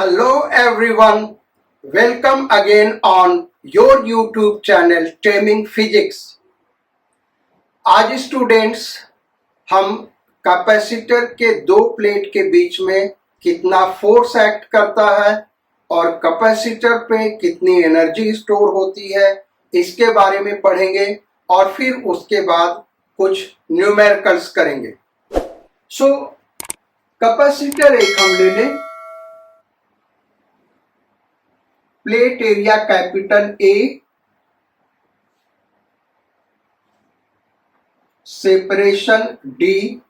Hello everyone, welcome again on your YouTube channel Taming Physics। आज students हम capacitor के दो प्लेट के बीच में कितना फोर्स एक्ट करता है और कैपेसिटर पे कितनी एनर्जी स्टोर होती है इसके बारे में पढ़ेंगे और फिर उसके बाद कुछ न्यूमेरिकल्स करेंगे। कैपेसिटर एक हम ले लें, plate area capital A, separation D,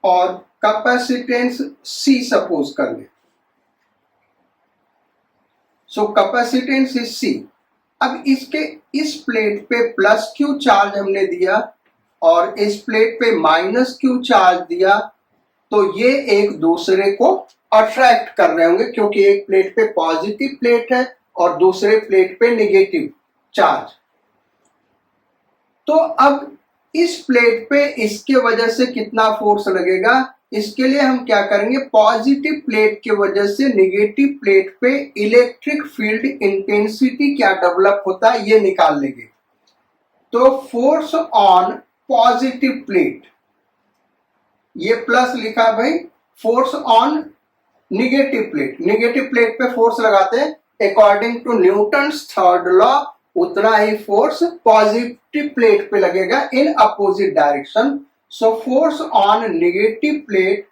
और कैपेसिटेंस सी सपोज कर ले। Capacitance is C. अब इसके इस प्लेट पे प्लस क्यू चार्ज हमने दिया और इस प्लेट पे माइनस क्यू चार्ज दिया, तो ये एक दूसरे को अट्रैक्ट कर रहे होंगे क्योंकि एक प्लेट पे पॉजिटिव प्लेट है और दूसरे प्लेट पे नेगेटिव चार्ज। तो अब इस प्लेट पे इसके वजह से कितना फोर्स लगेगा, इसके लिए हम क्या करेंगे, पॉजिटिव प्लेट की वजह से नेगेटिव प्लेट पे इलेक्ट्रिक फील्ड इंटेंसिटी क्या डेवलप होता है ये निकाल लेंगे। तो फोर्स ऑन पॉजिटिव प्लेट, ये प्लस लिखा भाई, फोर्स ऑन निगेटिव प्लेट पे फोर्स लगाते हैं according to Newton's third law, उतना ही फोर्स पॉजिटिव प्लेट पे लगेगा in opposite direction. So force on negative plate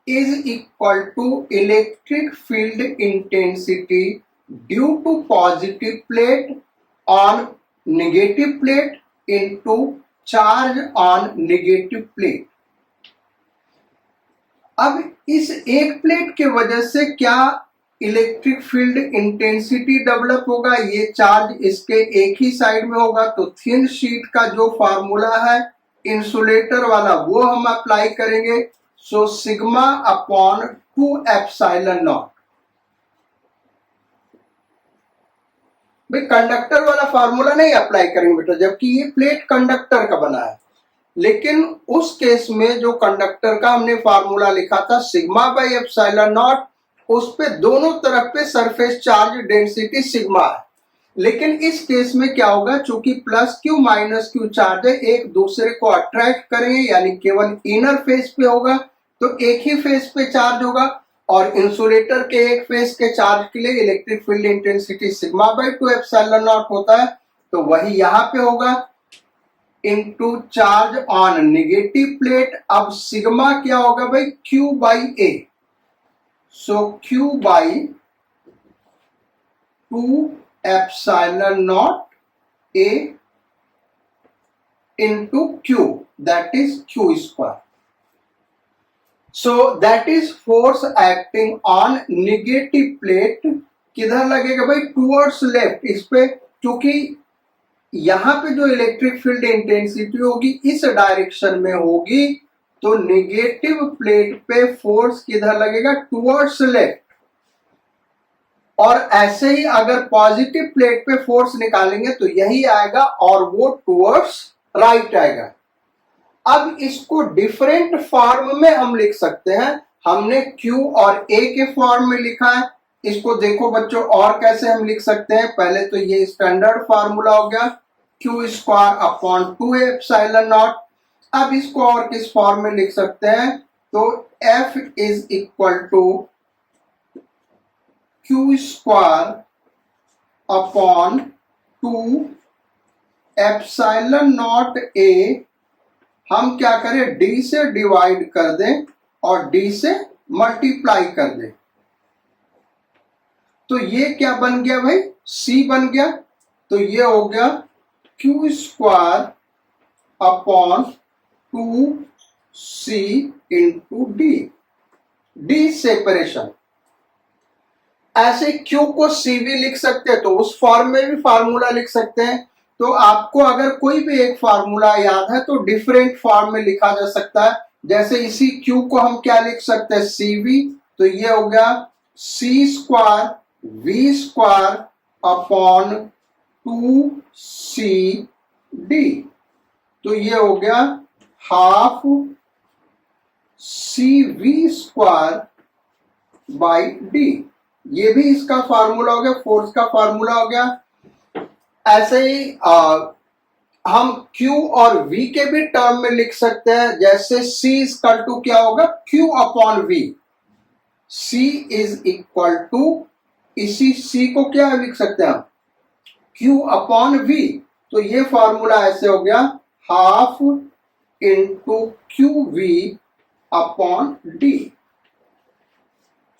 is equal to electric field intensity due to positive plate on negative plate into charge on negative plate. अब इस एक plate के वजह से क्या इलेक्ट्रिक फील्ड इंटेंसिटी डेवलप होगा, ये charge इसके एक ही साइड में होगा, तो थिन शीट का जो फार्मूला है इंसुलेटर वाला वो हम अप्लाई करेंगे। So sigma upon 2 epsilon not. भाई कंडक्टर वाला फार्मूला नहीं अप्लाई करेंगे बेटा, जबकि ये प्लेट कंडक्टर का बना है, लेकिन उस केस में जो कंडक्टर का हमने फार्मूला लिखा था सिग्मा बाई एप्सिलॉन नॉट, उस पे दोनों तरफ पे सरफेस चार्ज डेंसिटी सिग्मा है। लेकिन इस केस में क्या होगा, चूंकि plus Q minus Q charge है, एक दूसरे को अट्रैक्ट करेंगे, यानी केवल इनर फेस पे होगा तो एक ही फेस पे चार्ज होगा, और इंसुलेटर के एक फेस के चार्ज के लिए electric field intensity sigma by 2 epsilon not होता है, तो वही यहां पे होगा into charge on negative plate. अब सिग्मा क्या होगा भाई, Q by A. So Q by 2 epsilon naught A into Q, that is Q square. So that is force acting on negative plate. किधर लगेगा भाई, टुवर्ड्स लेफ्ट। इस पे क्योंकि यहां पे जो इलेक्ट्रिक फील्ड इंटेंसिटी होगी इस डायरेक्शन में होगी, तो नेगेटिव प्लेट पे फोर्स किधर लगेगा, टुवर्ड्स लेफ्ट। और ऐसे ही अगर पॉजिटिव प्लेट पे फोर्स निकालेंगे तो यही आएगा और वो टुवर्ड्स राइट आएगा। अब इसको डिफरेंट फॉर्म में हम लिख सकते हैं। हमने Q और A के फॉर्म में लिखा है, इसको देखो बच्चों और कैसे हम लिख सकते हैं। पहले तो ये स्टैंडर्ड फार्मूला हो गया Q square upon 2 epsilon not. अब इसको और किस फॉर्म में लिख सकते हैं, तो F is equal to Q square upon 2 epsilon not A, हम क्या करें, D से डिवाइड कर दें और D से मल्टीप्लाई कर दें, तो ये क्या बन गया भाई, C बन गया। तो ये हो गया Q square upon 2C into D. D separation. ऐसे Q को C भी लिख सकते हैं, तो उस फॉर्म में भी फार्मूला लिख सकते हैं। तो आपको अगर कोई भी एक फार्मूला याद है तो डिफरेंट फॉर्म में लिखा जा सकता है। जैसे इसी Q को हम क्या लिख सकते हैं, CV, तो ये हो गया C square V square upon 2CD। तो ये हो गया half CV square by D. ये भी इसका फार्मूला हो गया, फोर्स का फार्मूला हो गया। ऐसे ही हम Q और V के भी टर्म में लिख सकते हैं, जैसे C इक्वल टू क्या होगा, Q upon V। C is equal to, इसी C को क्या लिख सकते हैं हम, Q अपॉन V। तो ये फॉर्मूला ऐसे हो गया, half into QV upon D.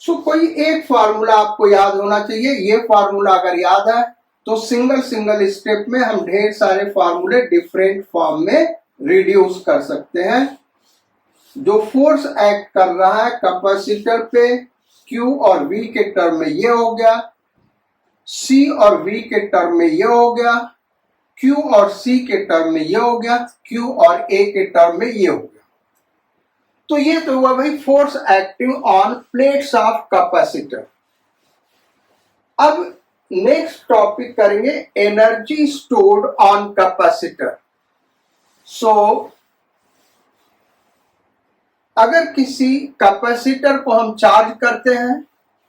So कोई एक फार्मूला आपको याद होना चाहिए। ये फार्मूला अगर याद है तो सिंगल सिंगल स्टेप में हम ढेर सारे फार्मूले डिफरेंट फॉर्म में रिड्यूस कर सकते हैं। जो फोर्स एक्ट कर रहा है कैपेसिटर पे, Q और V के टर्म में ये हो गया, C और V के टर्म में ये हो गया, Q और C के टर्म में ये हो गया, Q और A के टर्म में ये हो गया। तो ये तो हुआ भाई force acting on plates of capacitor. अब नेक्स्ट टॉपिक करेंगे एनर्जी स्टोर्ड ऑन कैपेसिटर। सो अगर किसी कैपेसिटर को हम चार्ज करते हैं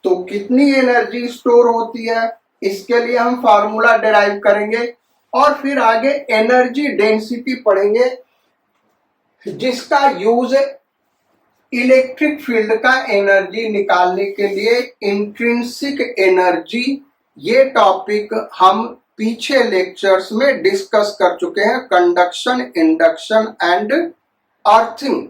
तो कितनी एनर्जी स्टोर होती है, इसके लिए हम फार्मूला डिराइव करेंगे और फिर आगे एनर्जी डेंसिटी पढ़ेंगे, जिसका यूज इलेक्ट्रिक फील्ड का एनर्जी निकालने के लिए इंट्रिंसिक एनर्जी। ये टॉपिक हम पीछे लेक्चर्स में डिस्कस कर चुके हैं, कंडक्शन, इंडक्शन एंड अर्थिंग।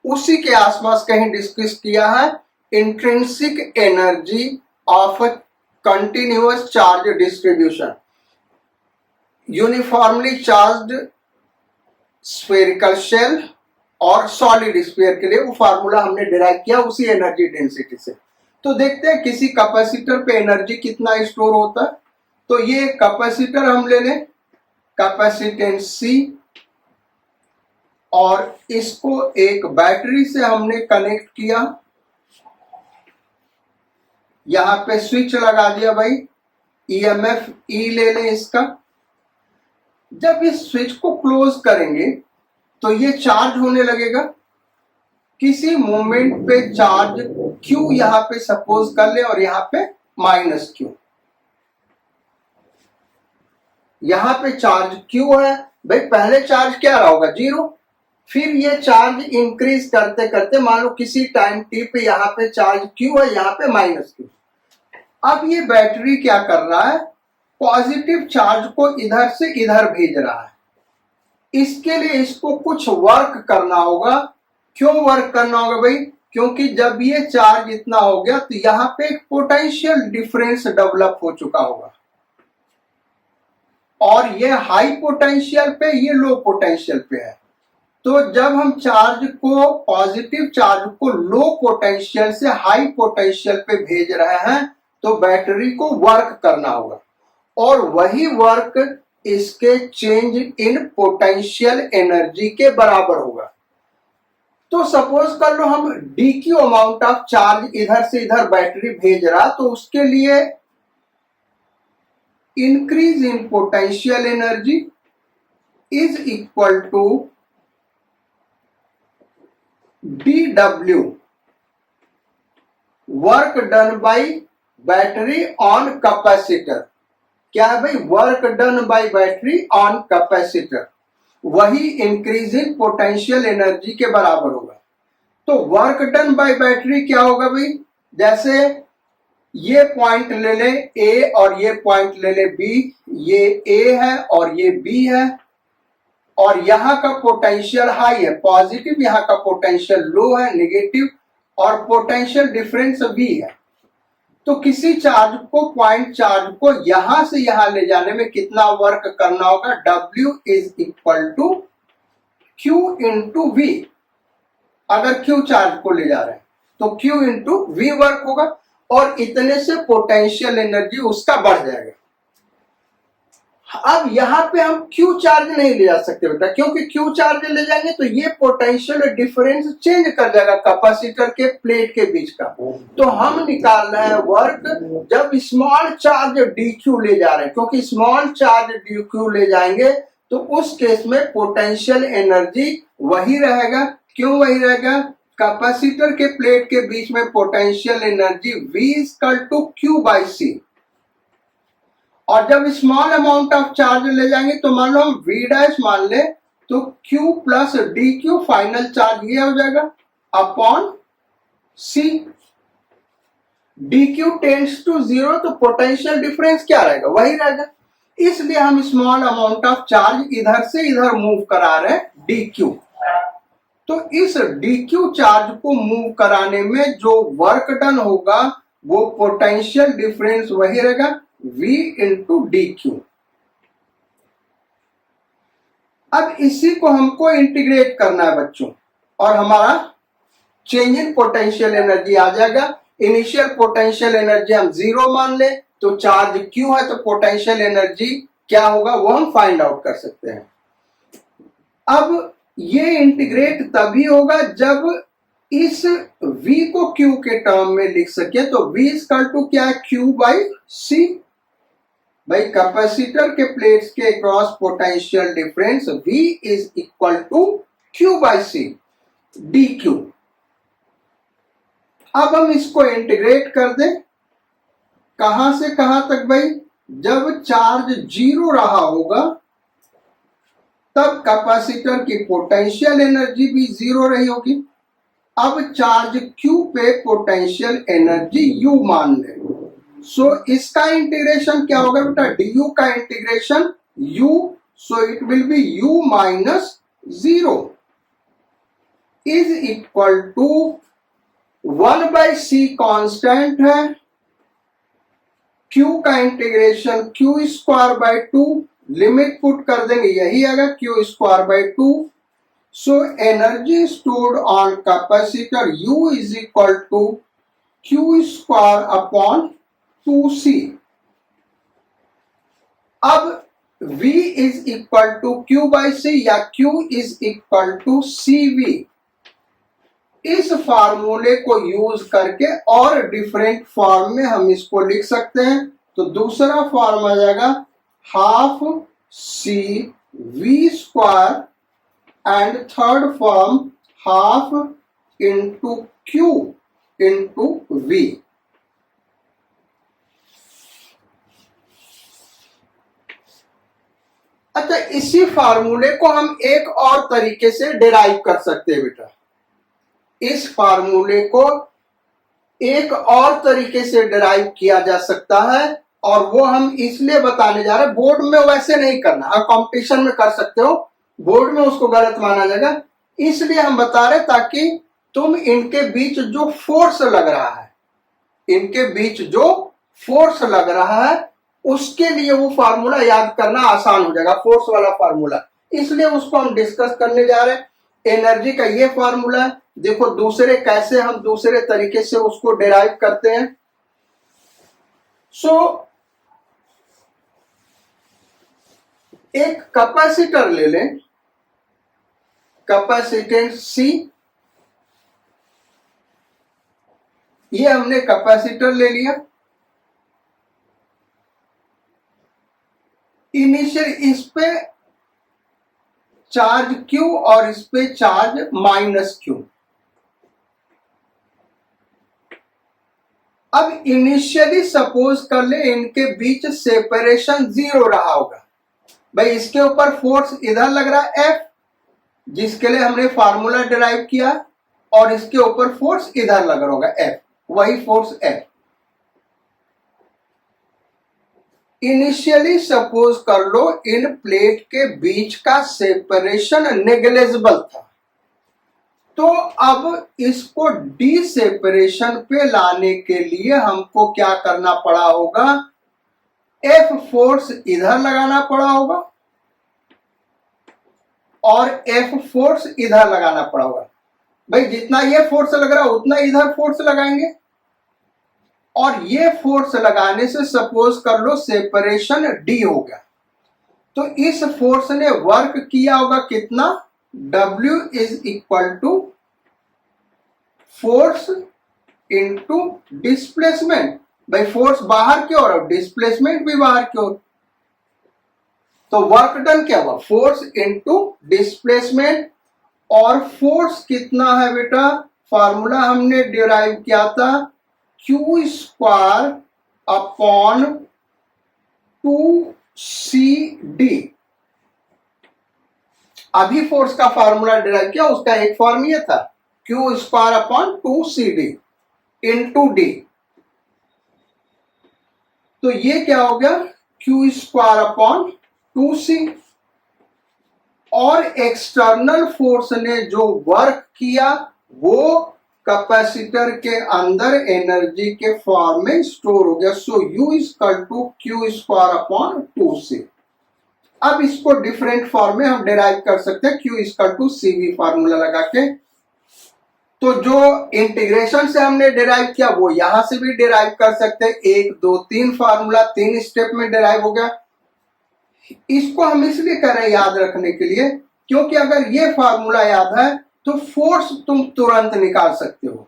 उसी के आसपास कहीं डिस्कस किया है intrinsic energy of continuous charge distribution, uniformly charged spherical shell और सॉलिड स्फीयर के लिए वो फार्मूला हमने डिराइव किया उसी एनर्जी डेंसिटी से। तो देखते हैं किसी कैपेसिटर पे एनर्जी कितना स्टोर होता है। तो ये कैपेसिटर हम ले लें, कैपेसिटेंस C, और इसको एक बैटरी से हमने कनेक्ट किया। यहां पे स्विच लगा दिया भाई, EMF E ले लें इसका। जब इस स्विच को क्लोज करेंगे तो ये चार्ज होने लगेगा। किसी मोमेंट पे चार्ज Q यहां पे सपोज कर ले और यहां पे -Q। यहां पे चार्ज Q है भाई, पहले चार्ज क्या रहा होगा, 0। फिर ये चार्ज इंक्रीज करते करते मान लो किसी टाइम t पे यहां पे चार्ज Q है, यहां पे -Q। अब ये बैटरी क्या कर रहा है, पॉजिटिव चार्ज को इधर से इधर भेज रहा है। इसके लिए इसको कुछ वर्क करना होगा। क्यों वर्क करना होगा भाई, क्योंकि जब ये चार्ज इतना हो गया तो यहां पे एक पोटेंशियल डिफरेंस डेवलप हो चुका होगा, और ये हाई पोटेंशियल पे, ये लो पोटेंशियल पे है। तो जब हम चार्ज को, पॉजिटिव चार्ज को लो पोटेंशियल से हाई पोटेंशियल पे भेज रहे हैं तो बैटरी को वर्क करना होगा, और वही वर्क इसके चेंज इन पोटेंशियल एनर्जी के बराबर होगा। तो सपोज कर लो हम dq अमाउंट ऑफ चार्ज इधर से इधर बैटरी भेज रहा, तो उसके लिए increase in potential energy is equal to dw work done by battery on capacitor. क्या है भाई, work done by battery on capacitor, वही इंक्रीज इन पोटेंशियल एनर्जी के बराबर होगा। तो वर्क डन बाय बैटरी क्या होगा भाई, जैसे ये पॉइंट ले ले A और ये पॉइंट ले ले B, ये A है और ये B है, और यहां का पोटेंशियल हाई है पॉजिटिव, यहां का पोटेंशियल लो है नेगेटिव, और पोटेंशियल डिफरेंस V है। तो किसी चार्ज को, पॉइंट चार्ज को यहां से यहां ले जाने में कितना वर्क करना होगा, W is equal to Q into V। अगर Q चार्ज को ले जा रहे हैं तो Q इंटू V वर्क होगा, और इतने से पोटेंशियल एनर्जी उसका बढ़ जाएगा। अब यहां पे हम Q चार्ज नहीं ले जा सकते बेटा, क्योंकि Q चार्ज ले जाएंगे तो ये पोटेंशियल डिफरेंस चेंज कर जाएगा कैपेसिटर के प्लेट के बीच का। तो हम निकाल रहे हैं वर्क जब स्मॉल चार्ज dq ले जा रहे हैं, क्योंकि स्मॉल चार्ज dq ले जाएंगे तो उस केस में पोटेंशियल एनर्जी वही रहेगा। क्यों वही रहेगा, कैपेसिटर के प्लेट के बीच में potential energy V equal to Q by C। और जब स्मॉल अमाउंट ऑफ चार्ज ले जाएंगे तो मान लो हम V डैश मान ले तो Q plus D Q final charge ये हो जाएगा upon C। D Q tends to 0 तो पोटेंशियल डिफरेंस क्या रहेगा, वही रहेगा। इसलिए हम स्मॉल अमाउंट ऑफ चार्ज इधर से इधर मूव करा रहे हैं डी क्यू। तो इस डी क्यू चार्ज को मूव कराने में जो वर्क डन होगा वो पोटेंशियल डिफरेंस वही रहेगा V इंटू डी क्यू। अब इसी को हमको इंटीग्रेट करना है बच्चों, और हमारा चेंज इन पोटेंशियल एनर्जी आ जाएगा। इनिशियल पोटेंशियल एनर्जी हम 0 मान ले तो चार्ज Q है तो पोटेंशियल एनर्जी क्या होगा वो हम फाइंड आउट कर सकते हैं। अब ये इंटीग्रेट तभी होगा जब इस V को Q के टर्म में लिख सके। तो V इक्वल टू क्या है, Q बाई C। भाई कैपेसिटर के प्लेट्स के cross potential difference V is equal to Q by C D Q. अब हम इसको इंटीग्रेट कर दें, कहां से कहां तक भाई, जब चार्ज 0 रहा होगा तब कैपेसिटर की पोटेंशियल एनर्जी भी 0 रही होगी। अब चार्ज Q पे पोटेंशियल एनर्जी U मान ले। सो इसका इंटीग्रेशन क्या होगा बेटा, du का integration U, so it will be U minus 0 is equal to 1 by C constant है, Q का integration Q square by 2, limit put कर देंगे यही आएगा Q square by 2। So energy stored on capacitor U is equal to Q square upon 2C। अब V is equal to Q by C या Q is equal to CV। इस फार्मूले को use करके और डिफरेंट फॉर्म में हम इसको लिख सकते हैं। तो दूसरा फॉर्म आ जाएगा half C V square and third form half into Q into V। अच्छा, इसी फार्मूले को हम एक और तरीके से डिराइव कर सकते हैं बेटा। इस फार्मूले को एक और तरीके से डिराइव किया जा सकता है, और वो हम इसलिए बताने जा रहे हैं, बोर्ड में वैसे नहीं करना, आप कंपटीशन में कर सकते हो, बोर्ड में उसको गलत माना जाएगा। इसलिए हम बता रहे ताकि तुम इनके बीच जो फोर्स लग रहा है, इनके बीच जो फोर्स लग रहा है उसके लिए वो फार्मूला याद करना आसान हो जाएगा, फोर्स वाला फार्मूला। इसलिए उसको हम डिस्कस करने जा रहे हैं। एनर्जी का ये फार्मूला है, देखो दूसरे कैसे हम दूसरे तरीके से उसको डिराइव करते हैं। सो एक कैपेसिटर ले लें, कैपेसिटेंस C, ये हमने कैपेसिटर ले लिया। इनिशियल इस पे चार्ज Q और इस पे चार्ज माइनस Q। अब इनिशियली सपोज कर ले इनके बीच सेपरेशन 0 रहा होगा। भाई इसके ऊपर फोर्स इधर लग रहा है F, जिसके लिए हमने फार्मूला डिराइव किया, और इसके ऊपर फोर्स इधर लग रहा होगा F, वही फोर्स F। इनिशियली सपोज कर लो इन प्लेट के बीच का सेपरेशन नेग्लिजिबल था, तो अब इसको डी सेपरेशन पे लाने के लिए हमको क्या करना पड़ा होगा, F फोर्स इधर लगाना पड़ा होगा और F फोर्स इधर लगाना पड़ा होगा। भाई जितना ये फोर्स लग रहा है उतना इधर फोर्स लगाएंगे, और ये फोर्स लगाने से सपोज कर लो सेपरेशन D हो गया। तो इस फोर्स ने वर्क किया होगा कितना, W is equal to force into displacement. भाई फोर्स बाहर की ओर और डिस्प्लेसमेंट भी बाहर की ओर, तो वर्क डन क्या हुआ, फोर्स इंटू डिस्प्लेसमेंट। और फोर्स कितना है बेटा, फार्मूला हमने डिराइव किया था क्यू स्क्वायर अपॉन 2CD। अभी फोर्स का फार्मूला डिराइव किया, उसका एक फॉर्म ये था Q square upon 2CD into D. तो ये क्या हो गया क्यू स्क्वायर अपॉन 2C। और एक्सटर्नल फोर्स ने जो वर्क किया वो कैपेसिटर के अंदर एनर्जी के फॉर्म में स्टोर हो गया। So U equal to Q square upon 2C। अब इसको डिफरेंट फॉर्म में हम डिराइव कर सकते हैं Q equal to CV formula लगा के। तो जो इंटीग्रेशन से हमने डिराइव किया वो यहां से भी डिराइव कर सकते हैं। 1 2 3 फार्मूला 3 स्टेप में डिराइव हो गया। इसको हम इसलिए कर रहे हैं याद रखने के लिए क्योंकि अगर ये फार्मूला याद है तो फोर्स तुम तुरंत निकाल सकते हो।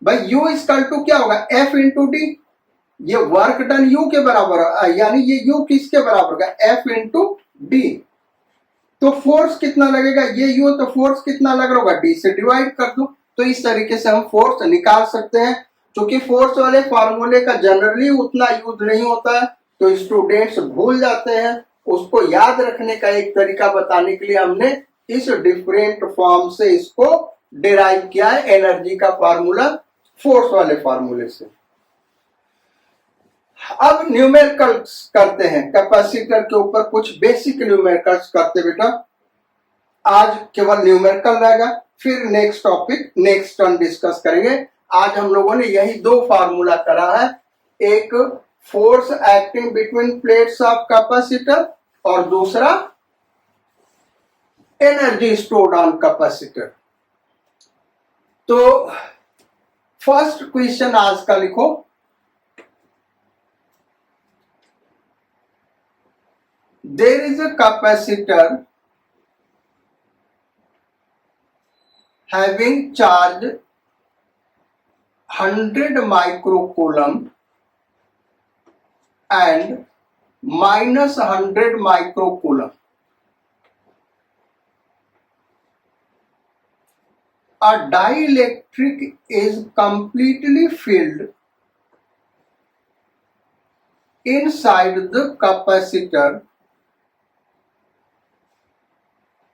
भाई U इक्वल टू क्या होगा F इंटू डी। ये वर्क डन U के बराबर है, यानी ये U किसके बराबर होगा F इंटू डी। तो फोर्स कितना लगेगा ये U, तो फोर्स कितना लग रहा होगा D से डिवाइड कर दो। तो इस तरीके से हम फोर्स निकाल सकते हैं। क्योंकि फोर्स वाले फार्मूले का जनरली उतना यूज नहीं होता है तो स्टूडेंट्स भूल जाते हैं। उसको याद रखने का एक तरीका बताने के लिए हमने इस डिफरेंट फॉर्म से इसको डिराइव किया है एनर्जी का फार्मूला फोर्स वाले फार्मूले से। अब न्यूमेरिकल्स करते हैं, कैपेसिटर के ऊपर कुछ बेसिक न्यूमेरिकल्स करते बेटा। आज केवल न्यूमेरिकल रहेगा, फिर next topic next turn discuss करेंगे। आज हम लोगों ने यही दो फार्मूला करा है, एक force acting between plates of capacitor और दूसरा एनर्जी स्टोर्ड ऑन कैपेसिटर। तो फर्स्ट क्वेश्चन आज का लिखो। There is a capacitor having charge 100 microcoulomb and minus 100 microcoulomb. A dielectric is completely filled inside the capacitor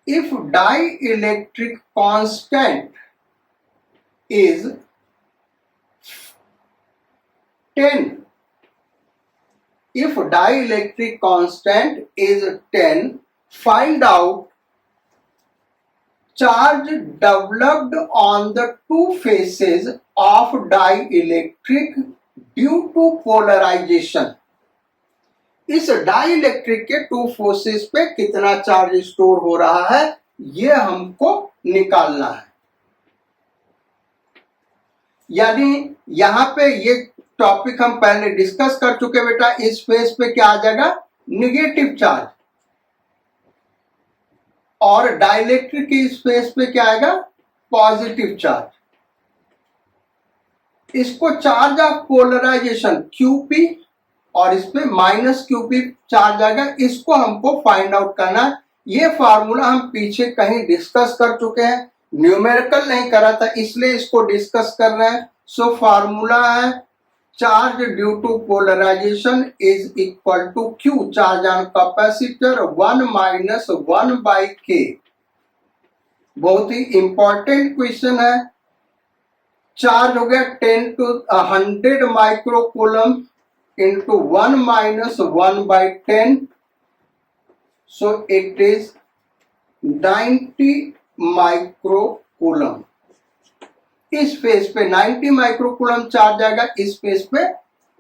if dielectric constant is 10. If dielectric constant is 10, find out charge developed on the two faces of dielectric due to polarization. इस dielectric के two forces पे कितना charge store हो रहा है ये हमको निकालना है। यानी यहां पे ये टॉपिक हम पहले डिस्कस कर चुके बेटा। इस फेस पे क्या आ जाएगा निगेटिव चार्ज, और डाइलेक्ट्रिक के इस फेस पे क्या आएगा पॉजिटिव चार्ज। इसको चार्ज ऑफ पोलराइजेशन QP और इस पे माइनस QP चार्ज आएगा। इसको हमको फाइंड आउट करना है। ये फार्मूला हम पीछे कहीं डिस्कस कर चुके हैं, न्यूमेरिकल नहीं करा था इसलिए इसको डिस्कस कर रहे हैं। सो फार्मूला है charge due to polarization is equal to Q charge on capacitor 1 minus 1 by K। बहुत ही इंपॉर्टेंट क्वेश्चन है। चार्ज हो गया 10 to 100 microcoulomb into 1 minus 1 by 10, so it is 90 microcoulomb. इस फेस पे 90 माइक्रोकूलम चार्ज आएगा, इस फेस पे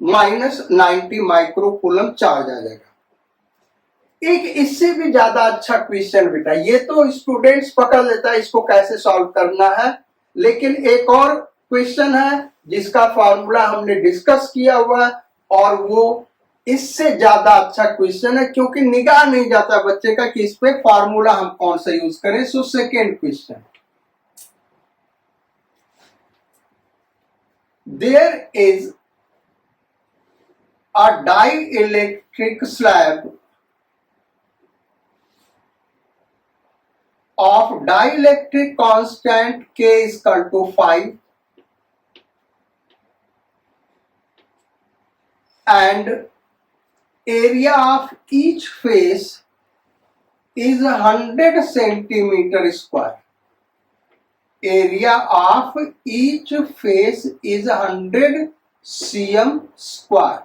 माइनस 90 माइक्रोकूलम चार्ज आ जाएगा। एक इससे भी ज्यादा अच्छा क्वेश्चन बेटा, ये तो स्टूडेंट्स पकड़ लेता है इसको कैसे सॉल्व करना है, लेकिन एक और क्वेश्चन है जिसका फार्मूला हमने डिस्कस किया हुआ है और वो इससे ज्यादा अच्छा क्वेश्चन है क्योंकि निगाह नहीं जाता बच्चे का कि इस पे फार्मूला हम कौन सा यूज करें। So second question, there is a dielectric slab of dielectric constant K is equal to 5 and area of each face is 100 centimeter square. Area of each face is 100 cm square.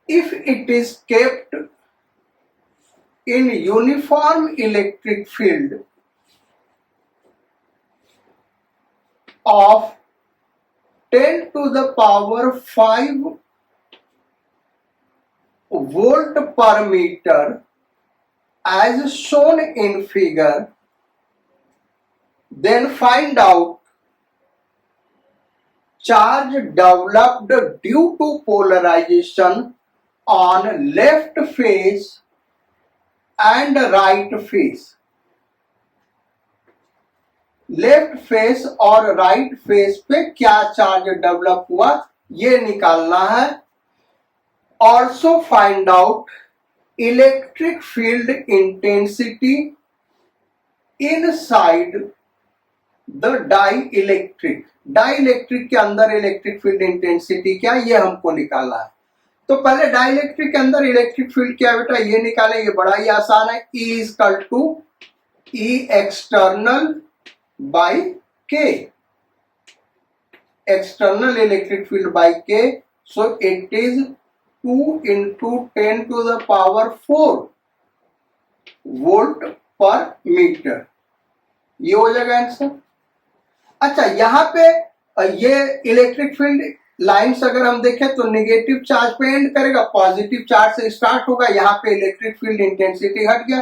If it is kept in uniform electric field of 10 to the power 5 volt per meter as shown in figure, then find out charge developed due to polarization on left face and right face. Left face और right face पे क्या charge develop हुआ ये निकालना है. Also find out electric field intensity inside the dielectric. Dielectric के अंदर electric field intensity क्या ये हमको निकालना है. तो पहले डाइइलेक्ट्रिक के अंदर इलेक्ट्रिक फील्ड क्या बेटा ये निकालें. ये बड़ा ही आसान है. E is equal to E external by K. External electric field by K. So it is 2 into 10 to the power 4 volt per meter. ये हो जाएगा आंसर. अच्छा यहाँ पे ये इलेक्ट्रिक फील्ड लाइन्स अगर हम देखें तो नेगेटिव चार्ज पे एंड करेगा, पॉजिटिव चार्ज से स्टार्ट होगा. यहाँ पे इलेक्ट्रिक फील्ड इंटेंसिटी हट गया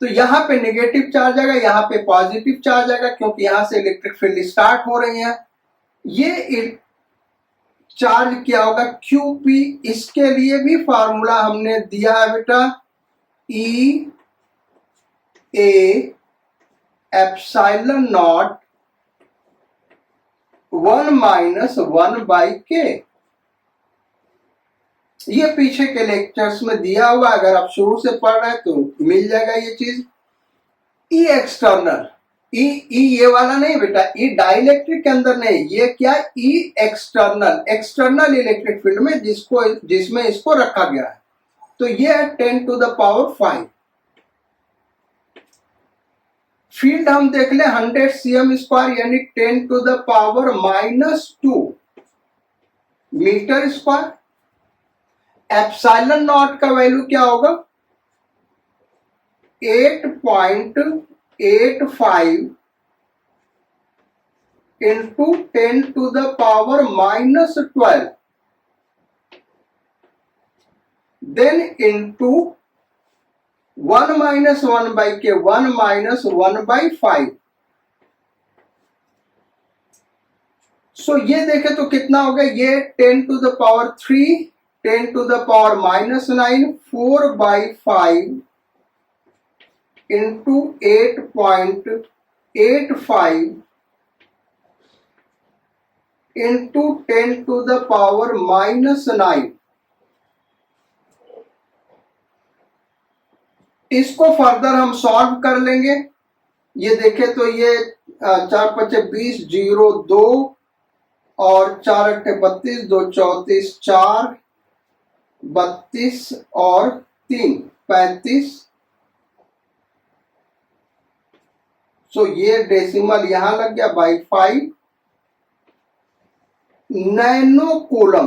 तो यहाँ पे नेगेटिव चार्ज आएगा, यहाँ पे पॉजिटिव चार्ज आएगा क्योंकि यहाँ से इलेक्ट्रिक फील्ड स्टार्ट हो रही है. ये चार्ज क्या होगा QP. इसके लिए भी फार्मूला हमने दिया है बेटा E A epsilon not 1 minus 1 by K. ये पीछे के लेक्चर्स में दिया हुआ, अगर आप शुरू से पढ़ रहे हैं तो मिल जाएगा ये चीज. ई एक्सटर्नल, ई ये वाला नहीं बेटा, ई डाइलेक्ट्रिक के अंदर नहीं, ये क्या ई एक्सटर्नल, एक्सटर्नल इलेक्ट्रिक फील्ड में जिसमें इसको रखा गया है. तो ये है 10 टू द पावर 5. फील्ड हम देख ले 100 cm स्क्वायर यानी 10 to the power -2 metre square. Epsilon not का वैल्यू क्या होगा 8.85 into 10 to the power -12 then into 1 minus 1 by K 1 minus 1 by 5. सो ये देखे तो कितना हो गया ये 10 to the power 3 10 to the power -9 4 by 5 into 8.85 into 10 to the power -9. इसको फर्दर हम सॉल्व कर लेंगे. ये देखें तो ये 4 × 20 0 2 और 4 × 32 2 34 4 32 और 3 35. सो ये डेसिमल यहां लग गया by 5. Nano coulomb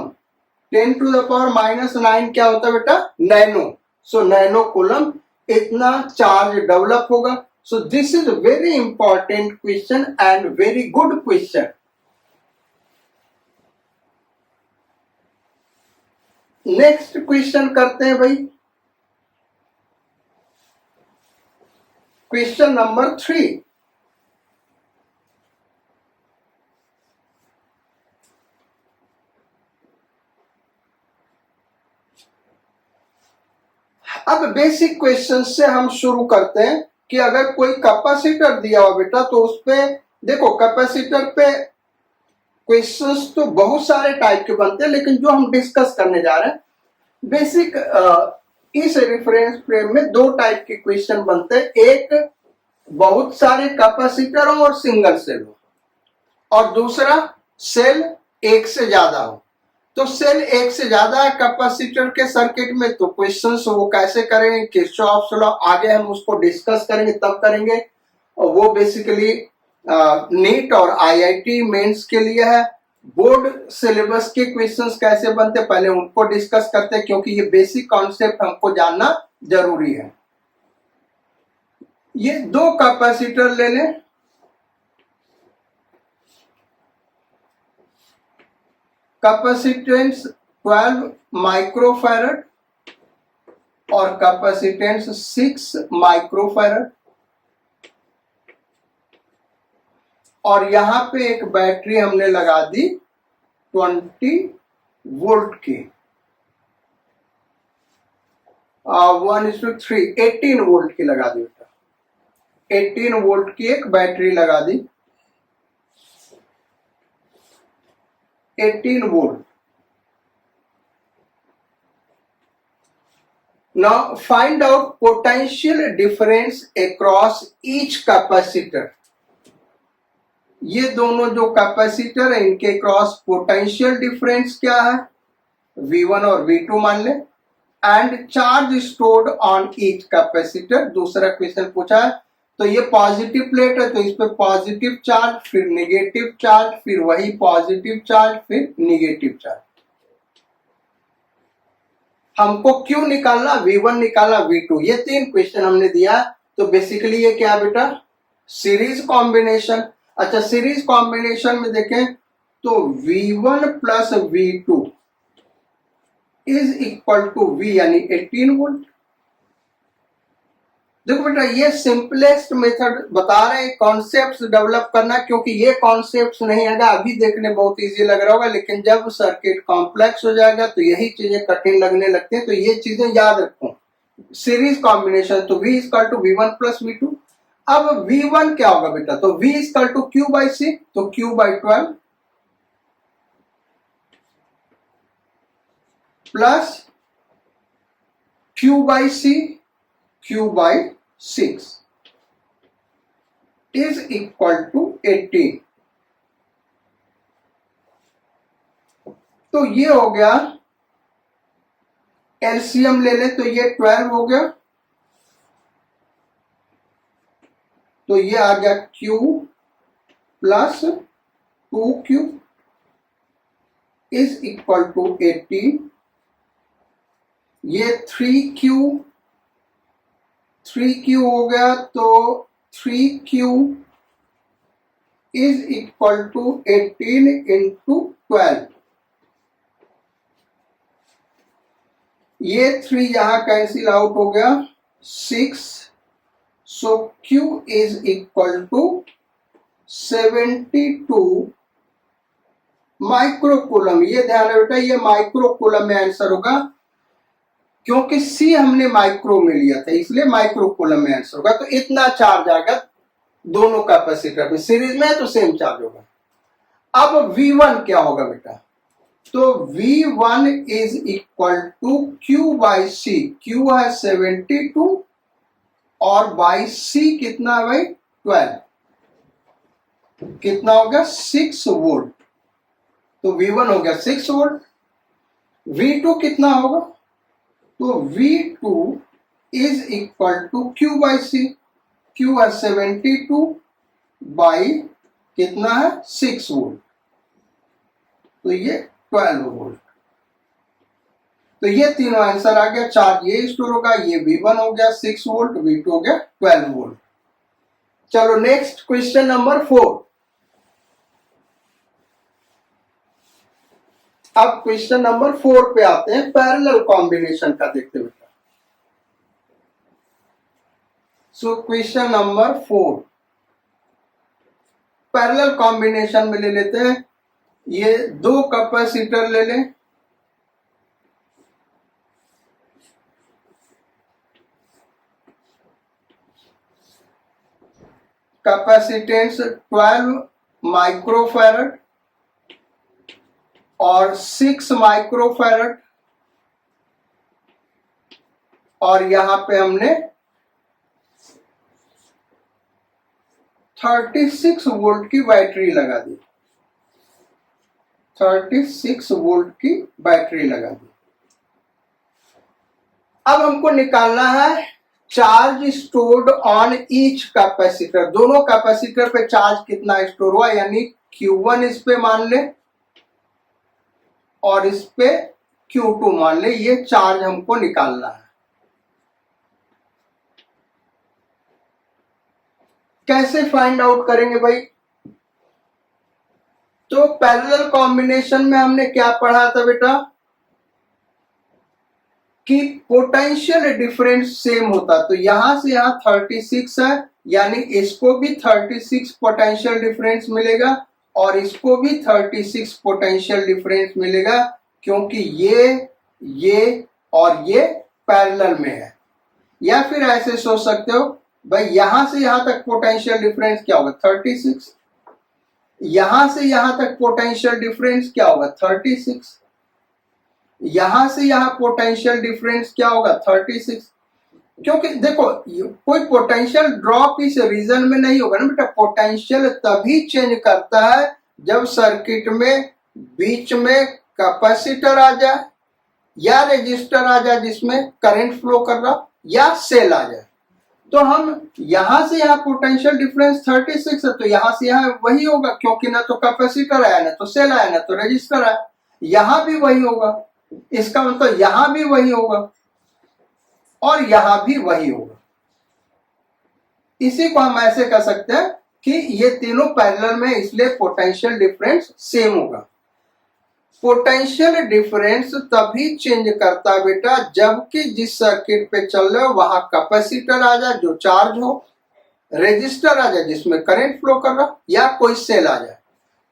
10 to the power -9 क्या होता है बेटा नैनो. सो नैनो कूलम इतना चार्ज डेवलप होगा. So this is very important question and very good question. Next question करते हैं भाई. Question number 3. अब बेसिक क्वेश्चन से हम शुरू करते हैं कि अगर कोई कैपेसिटर दिया हो बेटा तो उस पे देखो कैपेसिटर पे क्वेश्चंस तो बहुत सारे टाइप के बनते हैं लेकिन जो हम डिस्कस करने जा रहे हैं बेसिक इस रेफरेंस फ्रेम में दो टाइप के क्वेश्चन बनते हैं, एक बहुत सारे कैपेसिटर हो और सिंगल सेल हो, और दूसरा सेल एक से ज्यादा हो। तो सेल एक से ज्यादा है कैपेसिटर के सर्किट में, तो क्वेश्चंस वो कैसे करेंगे, किरचॉफ्स लॉ आगे हम उसको डिस्कस करेंगे, तब करेंगे। और वो बेसिकली नीट और आईआईटी मेंस के लिए है। बोर्ड सिलेबस के क्वेश्चंस कैसे बनते पहले उनको डिस्कस करते हैं, क्योंकि ये बेसिक कॉन्सेप्ट हमको जानना जरूरी है। ये दो कैपेसिटर ले लें, कैपेसिटेंस 12 माइक्रोफैरड और कैपेसिटेंस 6 माइक्रोफैरड, और यहां पे एक बैटरी हमने लगा दी 20 वोल्ट की, 1:3 18 वोल्ट की लगा दी बेटा, 18 वोल्ट की एक बैटरी लगा दी, 18 volt. Now find out potential difference across each capacitor। ये दोनों जो कैपेसिटर है इनके क्रॉस पोटेंशियल डिफरेंस क्या है, V1 और V2 मान ले, and charge stored on each capacitor. दूसरा क्वेश्चन पूछा है, तो ये पॉजिटिव प्लेट है तो इस पे पॉजिटिव चार्ज, फिर नेगेटिव चार्ज, फिर वही पॉजिटिव चार्ज, फिर नेगेटिव चार्ज। हमको क्यों निकालना, V1 निकालना, V2, ये तीन क्वेश्चन हमने दिया। तो बेसिकली ये क्या बेटा, सीरीज कॉम्बिनेशन। अच्छा, सीरीज कॉम्बिनेशन में देखें तो V1 plus V2 is equal to V यानी 18 वोल्ट। देखो बेटा, ये सिंपलेस्ट मेथड बता रहे हैं कॉन्सेप्ट्स डेवलप करना, क्योंकि ये कॉन्सेप्ट्स नहीं आएगा, अभी देखने बहुत इजी लग रहा होगा, लेकिन जब सर्किट कॉम्प्लेक्स हो जाएगा तो यही चीजें कठिन लगने लगती हैं। तो ये चीजें याद रखो, सीरीज कॉम्बिनेशन, तो V equal to V1 plus V2। अब V1 क्या होगा बेटा, तो V equal to Q by C, तो Q by 12 plus Q by C, Q by 6 is equal to 18। तो ये हो गया, एलसीएम ले ले तो ये 12 हो गया, तो ये आ गया Q plus 2Q is equal to 18। ये 3Q हो गया, तो 3Q is equal to 18 into 12। ये 3 यहां कैंसिल आउट हो गया, 6, so Q is equal to 72 microcoulomb. ये ध्यान है बेटा, ये माइक्रोकूलम में आंसर होगा, क्योंकि C हमने माइक्रो में लिया था, इसलिए माइक्रोकूलम में आंसर होगा। तो इतना चार्ज आएगा दोनों कैपेसिटर पे, सीरीज में है तो सेम चार्ज होगा। अब V1 क्या होगा बेटा, तो V1 is equal to Q by C, Q है 72 और बाई C कितना है भाई 12, कितना हो गया 6 वोल्ट। तो V1 हो गया 6 वोल्ट। V2 कितना होगा, तो V2 is equal to Q by C, Q है 72 बाई कितना है 6 वोल्ट, तो ये 12 वोल्ट। तो ये तीनों आंसर आ गया, चार्ज ये स्टोर होगा, ये V1 हो गया 6 वोल्ट, V2 हो गया 12 वोल्ट। चलो नेक्स्ट क्वेश्चन नंबर 4। अब क्वेश्चन नंबर 4 पे आते हैं, पैरेलल कॉम्बिनेशन का देखते बेटा। So question number 4 parallel combination में ले लेते हैं। ये दो कैपेसिटर ले लें, कैपेसिटेंस 12 माइक्रोफैरड और 6 माइक्रोफैरड, और यहां पे हमने 36 वोल्ट की बैटरी लगा दी, 36 वोल्ट की बैटरी लगा दी। अब हमको निकालना है charge stored on each capacitor. दोनों कैपेसिटर पे चार्ज कितना स्टोर हुआ, यानी Q1 इस पे मान ले और इस पे Q2 मान ले, ये चार्ज हमको निकालना है। कैसे फाइंड आउट करेंगे भाई? तो पैरेलल कॉम्बिनेशन में हमने क्या पढ़ा था बेटा कि पोटेंशियल डिफरेंस सेम होता। तो यहां से यहां 36 है, यानी इसको भी 36 पोटेंशियल डिफरेंस मिलेगा और इसको भी 36 पोटेंशियल डिफरेंस मिलेगा, क्योंकि ये और ये पैरेलल में है। या फिर ऐसे सोच सकते हो भाई, यहां से यहां तक पोटेंशियल डिफरेंस क्या होगा 36, यहां से यहां तक पोटेंशियल डिफरेंस क्या होगा 36, यहां से यहां पोटेंशियल डिफरेंस क्या होगा 36। क्योंकि देखो कोई पोटेंशियल ड्रॉप इस रीजन में नहीं होगा ना बेटा। पोटेंशियल तभी चेंज करता है जब सर्किट में बीच में कैपेसिटर आ जाए या रेजिस्टर आ जाए जिसमें करंट फ्लो कर रहा, या सेल आ जाए। तो हम यहां से यहां पोटेंशियल डिफरेंस 36 है, तो यहां से यहां वही होगा, क्योंकि ना तो कैपेसिटर आया, ना तो सेल आया, ना तो रेजिस्टर आया। यहां भी वही होगा, इसका मतलब यहां भी वही होगा और यहां भी वही होगा। इसी को हम ऐसे कह सकते हैं कि ये तीनों पैरेलल में, इसलिए पोटेंशियल डिफरेंस सेम होगा। पोटेंशियल डिफरेंस तभी चेंज करता है बेटा जबकि जिस सर्किट पे चल रहे हो वहां कैपेसिटर आ जाए जो चार्ज हो, रेजिस्टर आ जाए जिसमें करंट फ्लो कर रहा, या कोई सेल आ जाए।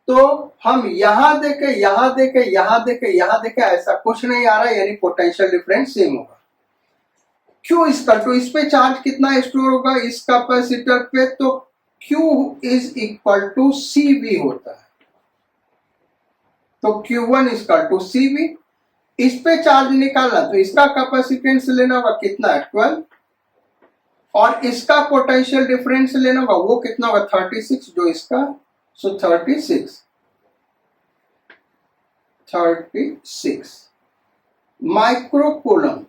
तो हम यहां देखे, यहां देखे, यहां देखे, यहां देखे, ऐसा कुछ नहीं आ रहा, यानी पोटेंशियल डिफरेंस सेम होगा। Q इसका टू, इस पे चार्ज कितना स्टोर होगा इस कैपेसिटर पे, तो Q is equal to CV होता है। तो Q1 इक्वल टू CV। इस पे चार्ज निकालना तो इसका कैपेसिटेंस लेना होगा कितना है 12, और इसका पोटेंशियल डिफरेंस लेना होगा वो कितना होगा 36 जो इसका, सो 36 माइक्रोकूलम।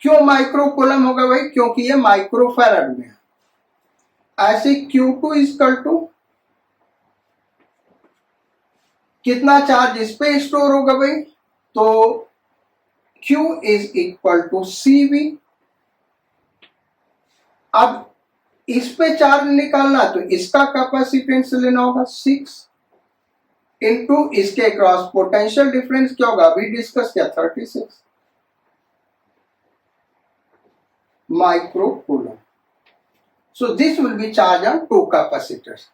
क्यों माइक्रोकूलम होगा भाई? क्योंकि ये माइक्रोफैराड में है। ऐसे Q2 इक्वल टू कितना चार्ज इस पे स्टोर होगा भाई, तो Q is equal to CV। अब इस पे चार्ज निकालना तो इसका कैपेसिटेंस लेना होगा 6 इंटू इसके क्रॉस पोटेंशियल डिफरेंस क्या होगा अभी डिस्कस किया 36 microcoulomb. So this will B charge on two capacitors.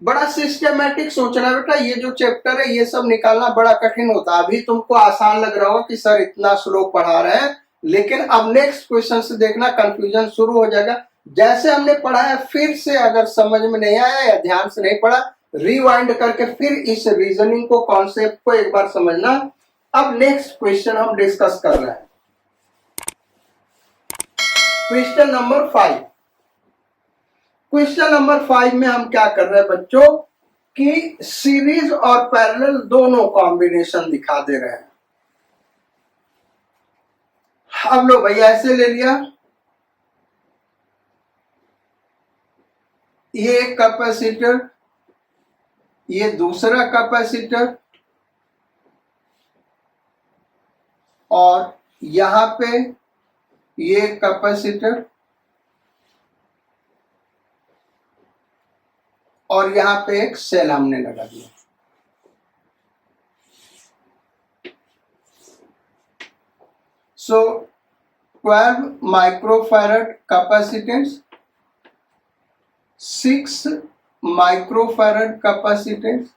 बड़ा सिस्टमैटिक सोचना बेटा, ये जो चैप्टर है ये सब निकालना बड़ा कठिन होता है। अभी तुमको आसान लग रहा होगा कि सर इतना स्लो पढ़ा रहे हैं, लेकिन अब नेक्स्ट क्वेश्चन से देखना कंफ्यूजन शुरू हो जाएगा। जैसे हमने पढ़ा है फिर से अगर समझ में नहीं आया या ध्यान से नहीं पढ़ा, रिवाइंड करके फिर इस रीजनिंग को, कॉन्सेप्ट को एक बार समझना। अब नेक्स्ट क्वेश्चन हम डिस्कस कर रहे हैं, क्वेश्चन नंबर 5। क्वेश्चन नंबर 5 में हम क्या कर रहे हैं बच्चों कि सीरीज और पैरेलल दोनों कॉम्बिनेशन दिखा दे रहे हैं। अब लो भैया ऐसे ले लिया, ये एक कैपेसिटर, ये दूसरा कैपेसिटर, और यहां पे ये कैपेसिटर, और यहां पे एक सेल हमने लगा दिया। सो 12 microfarad capacitance, 6 microfarad capacitance,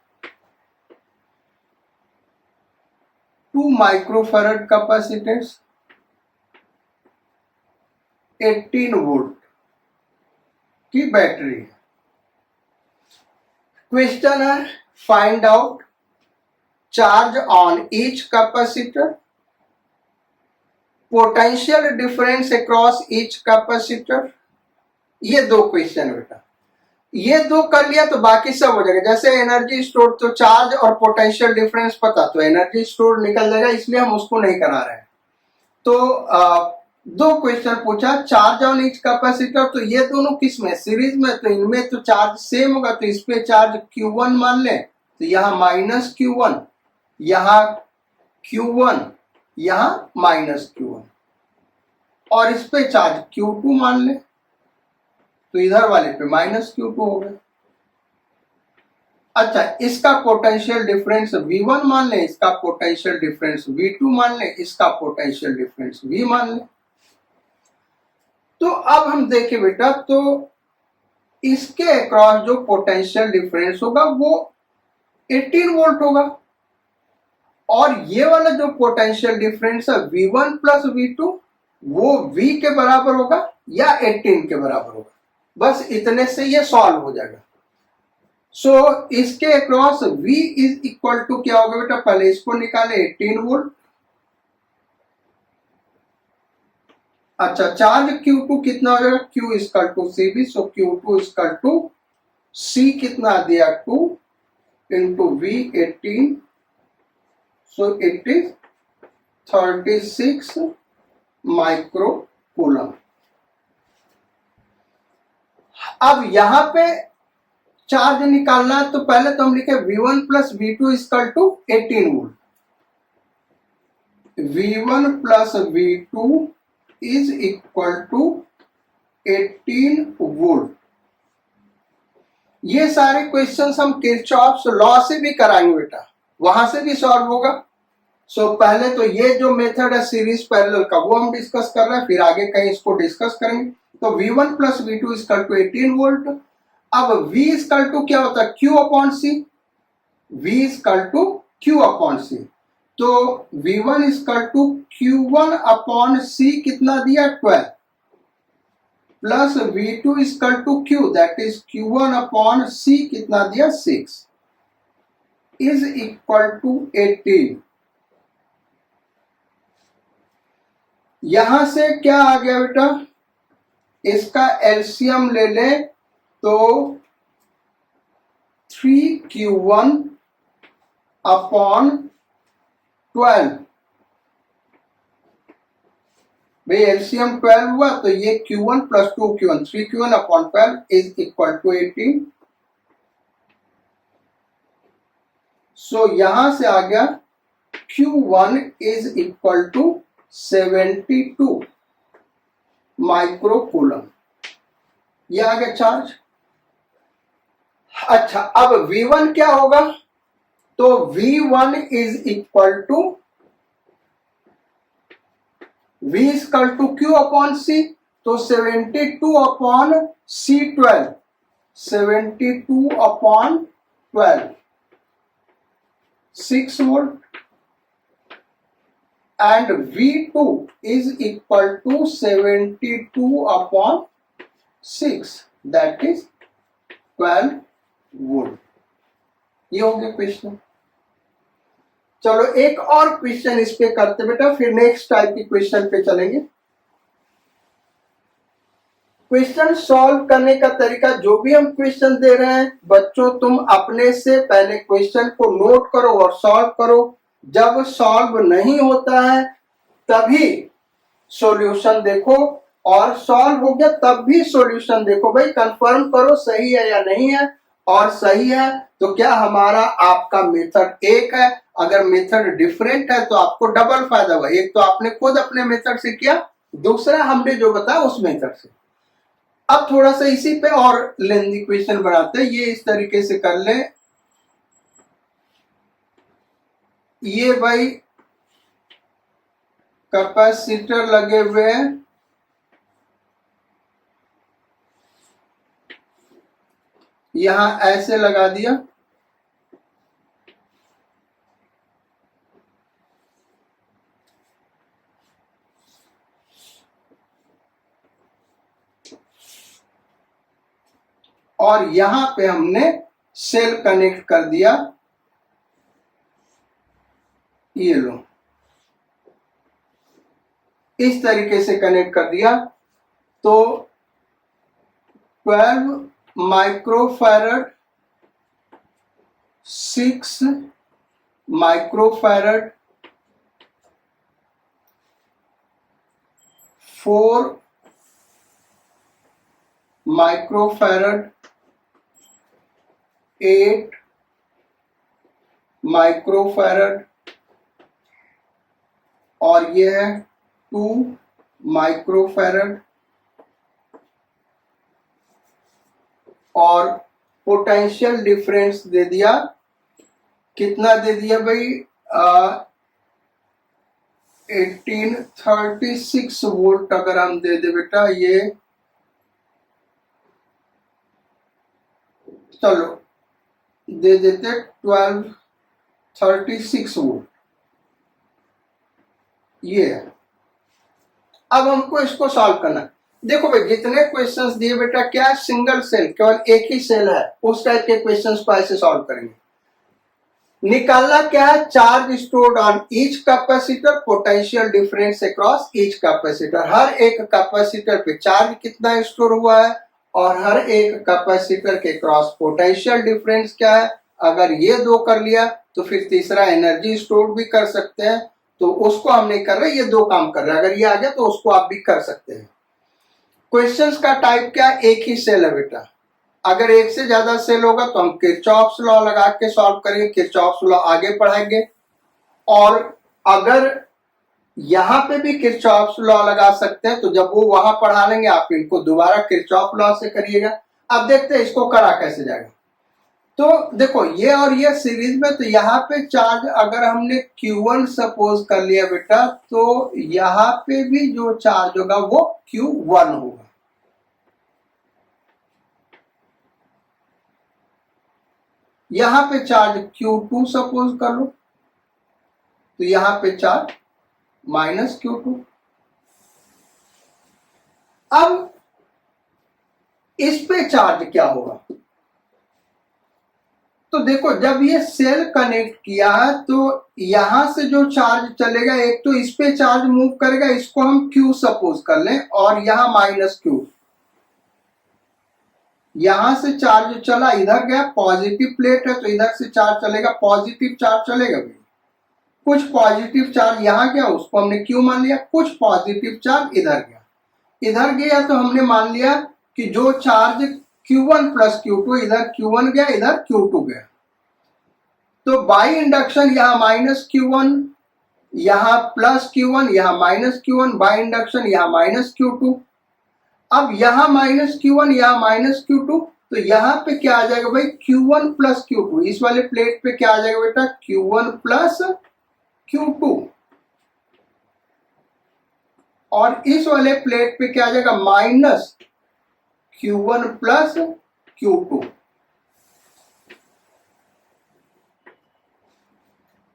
2 microfarad capacitance, 18 volt की बैटरी है। क्वेश्चन है find out charge on each capacitor potential difference across each capacitor. ये दो क्वेश्चन बेटा, ये दो कर लिया तो बाकी सब हो जाएगा। जैसे एनर्जी स्टोर, तो चार्ज और पोटेंशियल डिफरेंस पता तो एनर्जी स्टोर निकल जाएगा, इसलिए हम उसको नहीं करा रहे हैं। तो दो क्वेश्चन पूछा, चार्ज ऑन ईच कैपेसिटर, तो ये दोनों किस में, सीरीज में, तो इनमें तो चार्ज सेम होगा, तो इस पे चार्ज Q1 मान लें, तो यहाँ माइनस Q1, यहाँ Q1, यहाँ माइनस Q1, और इस पे चार्ज Q2 मान लें, तो इधर वाले पे माइनस Q2 हो गया। अच्छा, इसका पोटेंशियल डिफरेंस V1 मान लें, इसका पोटेंशियल डिफरेंस V2 मान लें, इसका पोटेंशियल डिफरेंस V मान लें। तो अब हम देखें बेटा, तो इसके अक्रॉस जो पोटेंशियल डिफरेंस होगा वो 18 वोल्ट होगा, और ये वाला जो पोटेंशियल डिफरेंस है V1 प्लस V2 वो V के बराबर होगा या 18 के बराबर होगा। बस इतने से ये सॉल्व हो जाएगा। सो इसके across V is equal to क्या होगा बेटा, पहले इसको निकाले 18 वोल्ट। अच्छा, चार्ज Q2 कितना हो जाएगा, Q equal to CV, so Q2 equal to C कितना दिया 2 into V 18, so it is 36 micro coulomb. अब यहां पे चार्ज निकालना है, तो पहले तो हम लिखे V1 plus V2 equal to 18 volt. V1 plus V2 is equal to 18 volt. ये सारे क्वेश्चंस हम किरचॉफ्स लॉ से भी कराएंगे बेटा, वहां से भी सॉल्व होगा। सो पहले तो ये जो मेथड है सीरीज पैरेलल का वो हम डिस्कस कर रहे हैं, फिर आगे कहीं इसको डिस्कस करेंगे। तो V1 plus V2 equal to 18 volt. अब V इक्वल टू क्या होता है, Q upon C। V equal to Q upon C, तो V1 equal to Q1 upon C कितना दिया 12, plus V2 equal to Q that is Q1 upon C कितना दिया 6 is equal to 18। यहां से क्या आ गया बेटा, इसका एलसीएम ले ले तो 3Q1 अपॉन 12, भाई एलसीएम 12 हुआ, तो ये Q1 plus 2Q1, 3Q1 upon 12 is equal to 18। So यहां से आ गया Q1 is equal to 72 micro coulomb, ये आ गया चार्ज। अच्छा, अब V1 क्या होगा, तो V1 is equal to V equal to Q upon C, तो 72 upon C12, 72 upon 12, 6 volt, and V2 is equal to 72 upon 6 that is 12 volt. ये हो गया क्वेश्चन। चलो एक और क्वेश्चन इस पे करते बेटा, फिर नेक्स्ट टाइप की क्वेश्चन पे चलेंगे। क्वेश्चन सॉल्व करने का तरीका, जो भी हम क्वेश्चन दे रहे हैं बच्चों, तुम अपने से पहले क्वेश्चन को नोट करो और सॉल्व करो। जब सॉल्व नहीं होता है तभी सॉल्यूशन देखो, और सॉल्व हो गया तब भी सॉल्यूशन देखो, भाई कंफर्म करो सही है या नहीं है, और सही है तो क्या हमारा आपका मेथड एक है, अगर मेथड डिफरेंट है तो आपको डबल फायदा हुआ, एक तो आपने खुद अपने मेथड से किया, दूसरा हमने जो बताया उस मेथड से। अब थोड़ा सा इसी पे और लेंदी क्वेश्चन बनाते हैं, ये इस तरीके से कर ले। ये भाई कैपेसिटर लगे हुए हैं, यहां ऐसे लगा दिया, और यहां पे हमने सेल कनेक्ट कर दिया, ये लो। इस तरीके से कनेक्ट कर दिया तो 12 माइक्रोफैरड, 6 माइक्रोफैरड, 4 माइक्रोफैरड, 8 माइक्रोफैरड और ये है 2 माइक्रोफैरड। और पोटेंशियल डिफरेंस दे दिया, कितना दे दिया भाई, 1836 वोल्ट अगर हम दे दे बेटा, ये चलो दे देते 1236 वोल्ट, ये है। अब हमको इसको सॉल्व करना है। देखो भाई जितने क्वेश्चंस दिए बेटा क्या सिंगल सेल, केवल एक ही सेल है, उस टाइप के क्वेश्चंस को ऐसे सॉल्व करेंगे। निकालना क्या है, charge stored on each capacitor, potential difference across each capacitor. हर एक कैपेसिटर पे चार्ज कितना स्टोर हुआ है और हर एक कैपेसिटर के क्रॉस पोटेंशियल डिफरेंस क्या है। अगर ये दो कर लिया तो फिर तीसरा एनर्जी स्टोर भी कर सकते हैं, तो उसको हम नहीं कर रहे, ये दो काम कर रहे हैं। अगर ये आ गया तो उसको आप भी कर सकते हैं। क्वेश्चंस का टाइप क्या, एक ही सेल है बेटा। अगर एक से ज्यादा सेल होगा तो हम किरचॉफ्स लॉ लगा के सॉल्व करेंगे, किरचॉफ्स लॉ आगे पढ़ाएंगे। और अगर यहां पे भी किरचॉफ्स लॉ लगा सकते हैं तो जब वो वहां पढ़ा लेंगे आप इनको दोबारा किरचॉफ लॉ से करिएगा। अब देखते हैं इसको करा कैसे जाएगा। तो देखो ये और ये सीरीज में, तो यहाँ पे चार्ज अगर हमने Q1 सपोज कर लिया बेटा, तो यहाँ पे भी जो चार्ज होगा वो Q1 होगा। यहां पे चार्ज Q2 सपोज कर लो, तो यहां पे चार्ज -Q2। अब इस पे चार्ज क्या होगा, तो देखो जब ये सेल कनेक्ट किया है तो यहां से जो चार्ज चलेगा, एक तो इस पे चार्ज मूव करेगा, इसको हम Q सपोज कर लें, और यहां -Q। यहां से चार्ज चला, इधर गया, पॉजिटिव प्लेट है तो इधर से चार्ज चलेगा, पॉजिटिव चार्ज चलेगा भी। कुछ पॉजिटिव चार्ज यहां गया, उसको हमने Q मान लिया। कुछ पॉजिटिव चार्ज इधर गया, इधर गया तो हमने मान लिया कि जो चार्ज Q1 + Q2, इधर Q1 गया, इधर Q2 गया। तो बाई इंडक्शन यहाँ -Q1, यहाँ +Q1, यहाँ -Q1, बाई इंडक्शन यहाँ -Q2। अब यहाँ -Q1, यहाँ -Q2, तो यहाँ पे क्या आ जाएगा भाई, Q1 + Q2। इस वाले प्लेट पे क्या आ जाएगा बेटा, Q1 + Q2। और इस वाले प्लेट पे क्या आ जाएगा, -Q1 + Q2।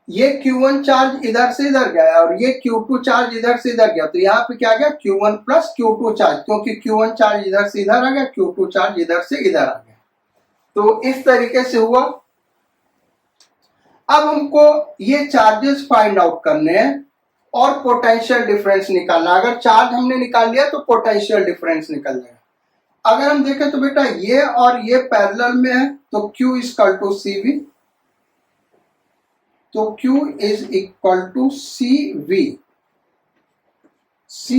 ये Q1 चार्ज इधर से इधर गया और ये Q2 चार्ज इधर से इधर गया, तो यहाँ पे क्या गया, Q1 + Q2 चार्ज, क्योंकि Q1 चार्ज इधर से इधर आ गया, Q2 चार्ज इधर से इधर आ गया। तो इस तरीके से हुआ। अब हमको ये चार्जेस फाइंड आउट करने हैं और पोटेंशियल डिफरेंस निकालना। अगर चार्ज हमने निकाल लिया तो पोटेंशियल डिफरेंस निकल जाएगा। अगर हम देखें तो बेटा ये और ये पैरेलल में है, तो Q = CV, तो Q = CV। C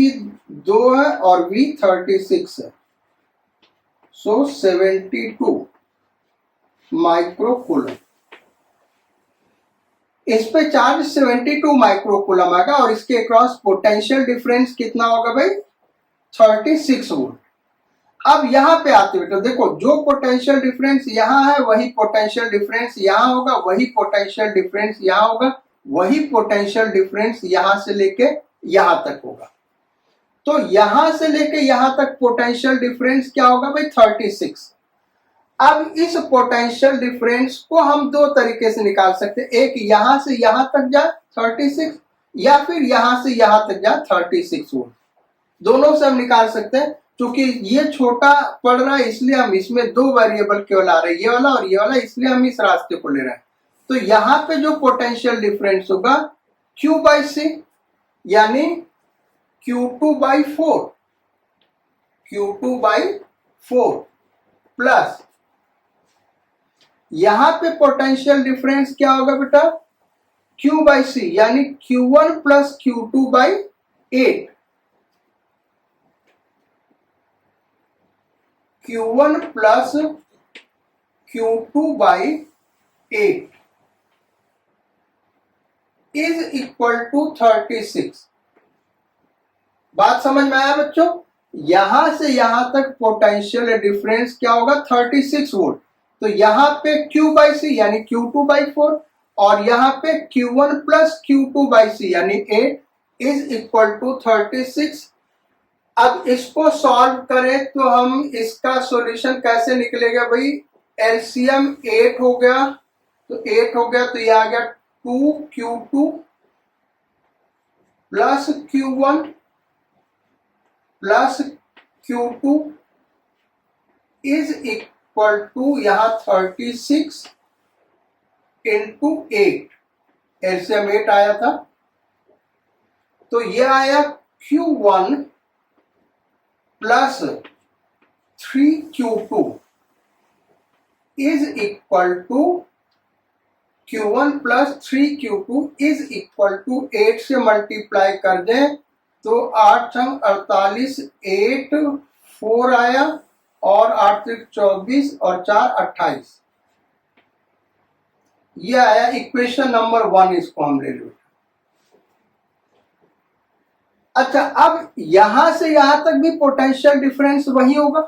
2 है और V 36 है, सो 72 माइक्रोकूलम। इस पे चार्ज 72 माइक्रोकूलम आएगा और इसके अक्रॉस पोटेंशियल डिफरेंस कितना होगा भाई, 36 वोल्ट। अब यहां पे आते बेटा, देखो जो पोटेंशियल डिफरेंस यहां है वही पोटेंशियल डिफरेंस यहां होगा, वही पोटेंशियल डिफरेंस यहां होगा, वही पोटेंशियल डिफरेंस यहां से लेके यहां तक होगा। तो यहां से लेके यहां तक पोटेंशियल डिफरेंस क्या होगा भाई, 36। अब इस पोटेंशियल डिफरेंस को हम दो तरीके से निकाल सकते हैं, एक यहां से यहां तक जा 36, या फिर यहां से यहां तक जा 36 वोल्ट। दोनों से हम निकाल सकते हैं। क्योंकि ये छोटा पड़ रहा है इसलिए हम इसमें दो वेरिएबल केवल आ रहे हैं, ये वाला और ये वाला, इसलिए हम इस रास्ते को ले रहे हैं। तो यहां पे जो पोटेंशियल डिफरेंस होगा Q/C, यानी Q2/4, Q2/4 प्लस यहां पे पोटेंशियल डिफरेंस क्या होगा बेटा, Q/C यानी Q1 plus Q2/8, Q1 plus Q2/8 is equal to 36। बात समझ में आया बच्चों? यहां से यहां तक पोटेंशियल डिफरेंस क्या होगा, 36 वोल्ट। तो यहां पे Q/C यानी Q2/4 और यहां पे Q1 प्लस Q2/C यानी 8 इज इक्वल टू 36। अब इसको सॉल्व करें तो हम इसका सॉल्यूशन कैसे निकलेगा भाई, एलसीएम 8 हो गया, तो 8 हो गया तो ये आ गया 2Q2 plus Q1 plus Q2 is equal to यहां 36 इंटू 8, एलसीएम 8 आया था, तो ये आया Q1 plus 3Q2 is equal to Q1 plus 3Q2 is equal to 8 से मल्टीप्लाई कर दें तो 8 48, 8 4 आया और 8 24 और 4 28, ये आया इक्वेशन नंबर 1। इसको हम ले लो। अच्छा, अब यहां से यहां तक भी पोटेंशियल डिफरेंस वही होगा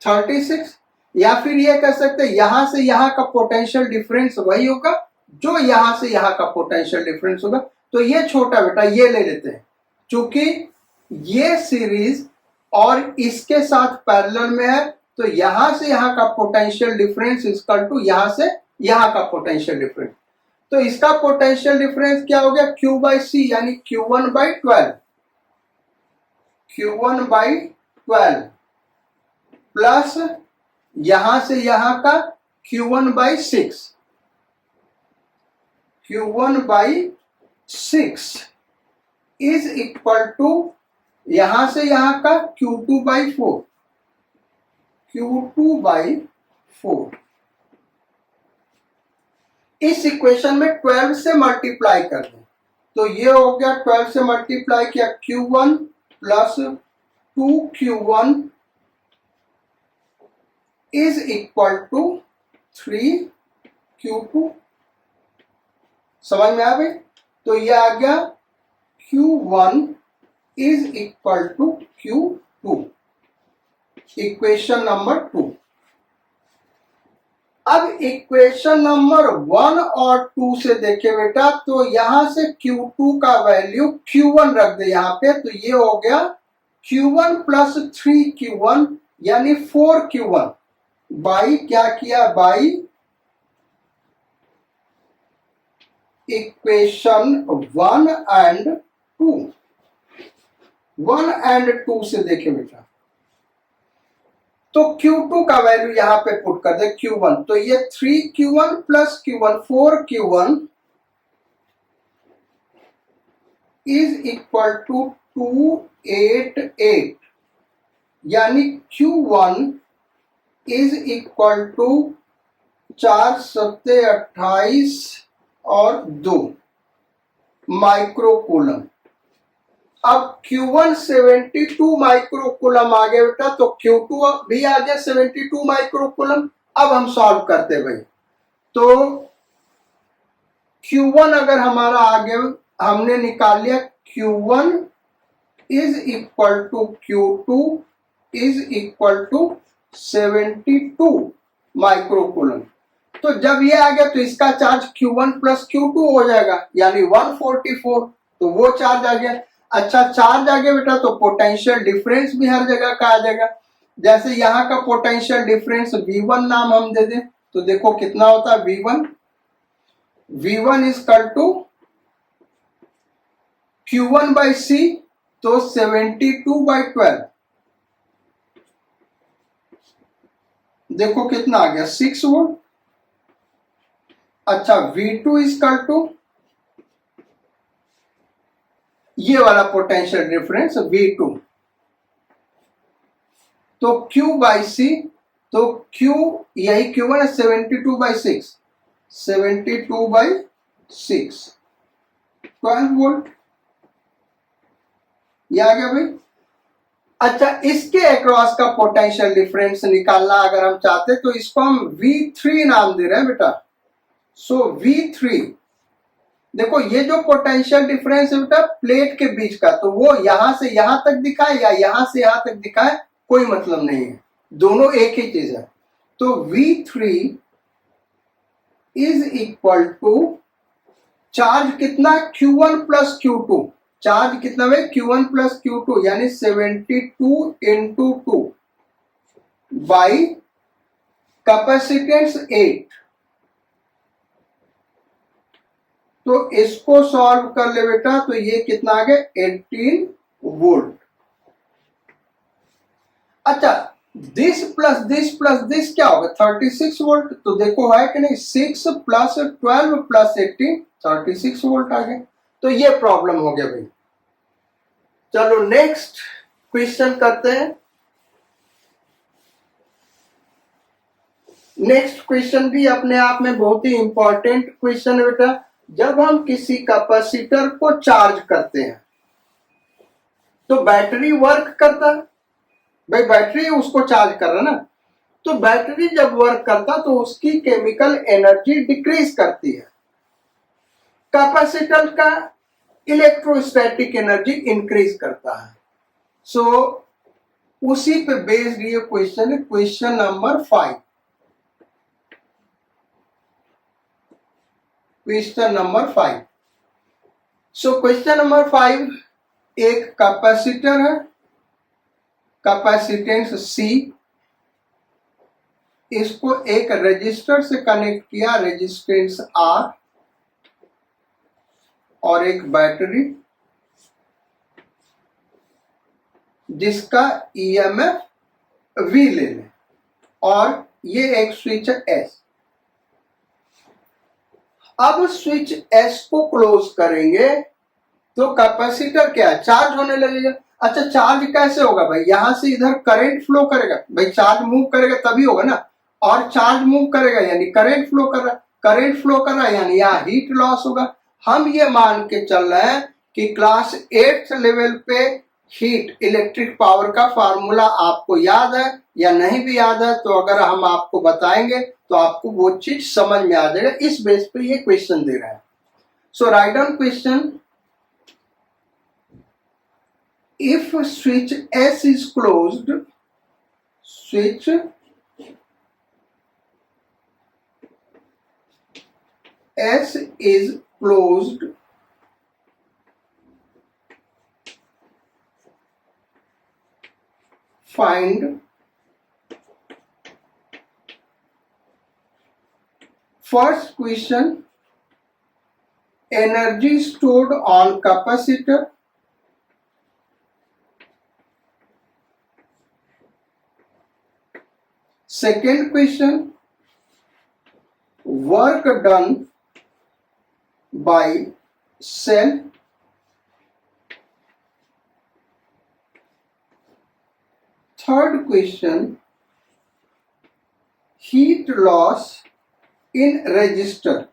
36, या फिर ये कह सकते हैं यहां से यहां का पोटेंशियल डिफरेंस वही होगा जो यहां से यहां का पोटेंशियल डिफरेंस होगा। तो ये छोटा बेटा ये ले लेते हैं, क्योंकि ये सीरीज और इसके साथ पैरेलल में है, तो यहां से यहां का पोटेंशियल डिफरेंस इक्वल टू यहां से यहां का पोटेंशियल डिफरेंस। तो इसका पोटेंशियल डिफरेंस क्या हो गया, Q/C यानी Q1/12, Q1/12 प्लस यहां से यहां का Q1/6, Q1/6 is equal to यहां से यहां का Q2/4, Q2/4। इस इक्वेशन में 12 से मल्टीप्लाई कर दें तो ये हो गया, 12 से मल्टीप्लाई किया Q1 plus 2Q1 is equal to 3Q2। समझ में आ गई? तो ये आ गया Q1 is equal to Q2, equation number 2। अब इक्वेशन नंबर 1 और 2 से देखें बेटा, तो यहां से Q2 का वैल्यू Q1 रख दे यहां पे, तो ये हो गया Q1 प्लस 3Q1 यानी 4Q1 बाई क्या किया, बाई इक्वेशन 1 एंड 2। 1 एंड 2 से देखें बेटा, तो Q2 का वैल्यू यहां पे पुट कर दे Q1, तो ये 3Q1 plus Q1 4Q1 is equal to 288 यानी Q1 इज इक्वल टू 4 7 28 और 2 माइक्रोकूलम। अब Q1 72 माइक्रोकूलम आ गया बेटा, तो Q2 भी आ गया 72 माइक्रोकूलम। अब हम सॉल्व करते भाई, तो Q1 अगर हमारा आ गया, हमने निकाल लिया Q1 is equal to Q2 is equal to 72 microcoulomb. तो जब ये आ गया तो इसका चार्ज Q1 प्लस Q2 हो जाएगा यानी 144, तो वो चार्ज आ गया। अच्छा, चार्ज आ गया बेटा, तो पोटेंशियल डिफरेंस भी हर जगह का आ जाएगा। जैसे यहाँ का पोटेंशियल डिफरेंस V1 नाम हम दे दें, तो देखो कितना होता है V1 is equal to Q1/C, तो 72/12, देखो कितना आ गया 6 वोल्ट। अच्छा, V2 इज इक्वल टू, ये वाला पोटेंशियल डिफरेंस V2। तो Q बाई C, तो Q यही Q1 है 72/6, 72/6 12 वोल्ट। ये आ गया भाई। अच्छा, इसके अक्रॉस का पोटेंशियल डिफरेंस निकालना अगर हम चाहते तो इसको हम V3 नाम दे रहे हैं बेटा। सो V3, देखो ये जो पोटेंशियल डिफरेंस है बेटा प्लेट के बीच का, तो वो यहां से यहां तक दिखाए या यहां से यहां तक दिखाए कोई मतलब नहीं है, दोनों एक ही चीज है। तो V3 is equal to charge कितना Q1 प्लस Q2, चार्ज कितना है Q1 प्लस Q2 यानी 72 इंटू 2 बाई कैपेसिटेंस 8। तो इसको सॉल्व कर ले बेटा, तो ये कितना आ गया 18 वोल्ट। अच्छा, दिस प्लस दिस क्या होगा 36 वोल्ट। तो देखो है कि नहीं, 6 प्लस 12 प्लस 18 36 वोल्ट आ गए। तो ये प्रॉब्लम हो गया भाई। चलो नेक्स्ट क्वेश्चन करते हैं। नेक्स्ट क्वेश्चन भी अपने आप में बहुत ही इंपॉर्टेंट क्वेश्चन है बेटा। जब हम किसी कैपेसिटर को चार्ज करते हैं तो बैटरी वर्क करता है भाई, बैटरी उसको चार्ज कर रहा है ना। तो बैटरी जब वर्क करता तो उसकी केमिकल एनर्जी डिक्रीज करती है, कैपेसिटर का इलेक्ट्रोस्टैटिक एनर्जी इंक्रीज करता है। सो उसी पे बेस्ड ये क्वेश्चन है, question number 5। Question number 5। So question number 5, एक कैपेसिटर है, कैपेसिटेंस C, इसको एक रेजिस्टर से कनेक्ट किया, रेजिस्टेंस R, और एक बैटरी जिसका EMF V ले लें, और ये एक स्विच है S। अब स्विच S को क्लोज करेंगे तो कैपेसिटर क्या है, चार्ज होने लगेगा। अच्छा, चार्ज कैसे होगा भाई, यहां से इधर करंट फ्लो करेगा भाई, चार्ज मूव करेगा तभी होगा ना, और चार्ज मूव करेगा यानी करंट फ्लो कर रहा है, करंट फ्लो कर रहा है यानी यहाँ हीट लॉस होगा। हम ये मान के चल रहे हैं कि क्लास 8 लेवल पे हीट इलेक्ट्रिक पावर का फार्मूला आपको याद है या नहीं भी याद है, तो अगर हम आपको बताएंगे तो आपको वो चीज समझ में आ जाएगा। इस बेस पे ये क्वेश्चन दे रहा है। So write down question. If switch S is closed, switch S is closed, find first question, energy stored on capacitor, second question, work done by cell, third question, heat loss in resistor,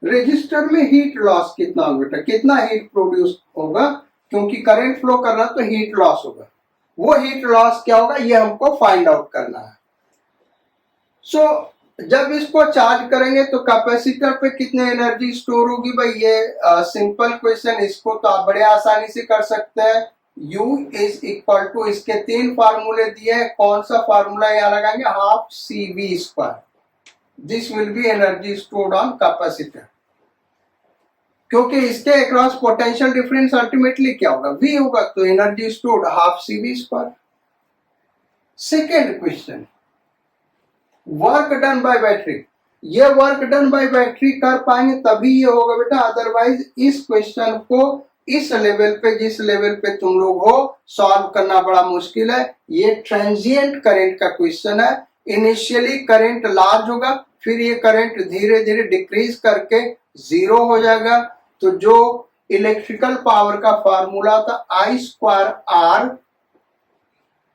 register में heat loss कितना होगा बेटा, कितना heat produce होगा, क्योंकि current flow कर रहा तो हीट लॉस होगा। वो हीट लॉस क्या होगा ये हमको फाइंड आउट करना है। सो जब इसको चार्ज करेंगे तो कैपेसिटर पे कितने एनर्जी स्टोर होगी भाई, ये सिंपल क्वेश्चन, इसको तो आप बड़े आसानी से कर सकते हैं। U इज इक्वल टू, इसके 3 फार्मूले दिए हैं, कौन सा फार्मूला यहाँ लगाएंगे, half CV²। This will B energy stored on capacitor, क्योंकि इसके अक्रॉस पोटेंशियल डिफरेंस अल्टीमेटली क्या होगा, V होगा, तो energy stored half CV²। Second question, work done by battery. ये वर्क डन बाय बैटरी कर पाएंगे तभी ये होगा बेटा, अदरवाइज इस क्वेश्चन को इस लेवल पे, जिस लेवल पे तुम लोग हो, सॉल्व करना बड़ा मुश्किल है। ये ट्रांजिएंट करंट का क्वेश्चन है, इनिशियली करंट लार्ज होगा, फिर ये करंट धीरे धीरे डिक्रीज करके जीरो हो जाएगा। तो जो इलेक्ट्रिकल पावर का फॉर्मूला था I स्क्वायर R,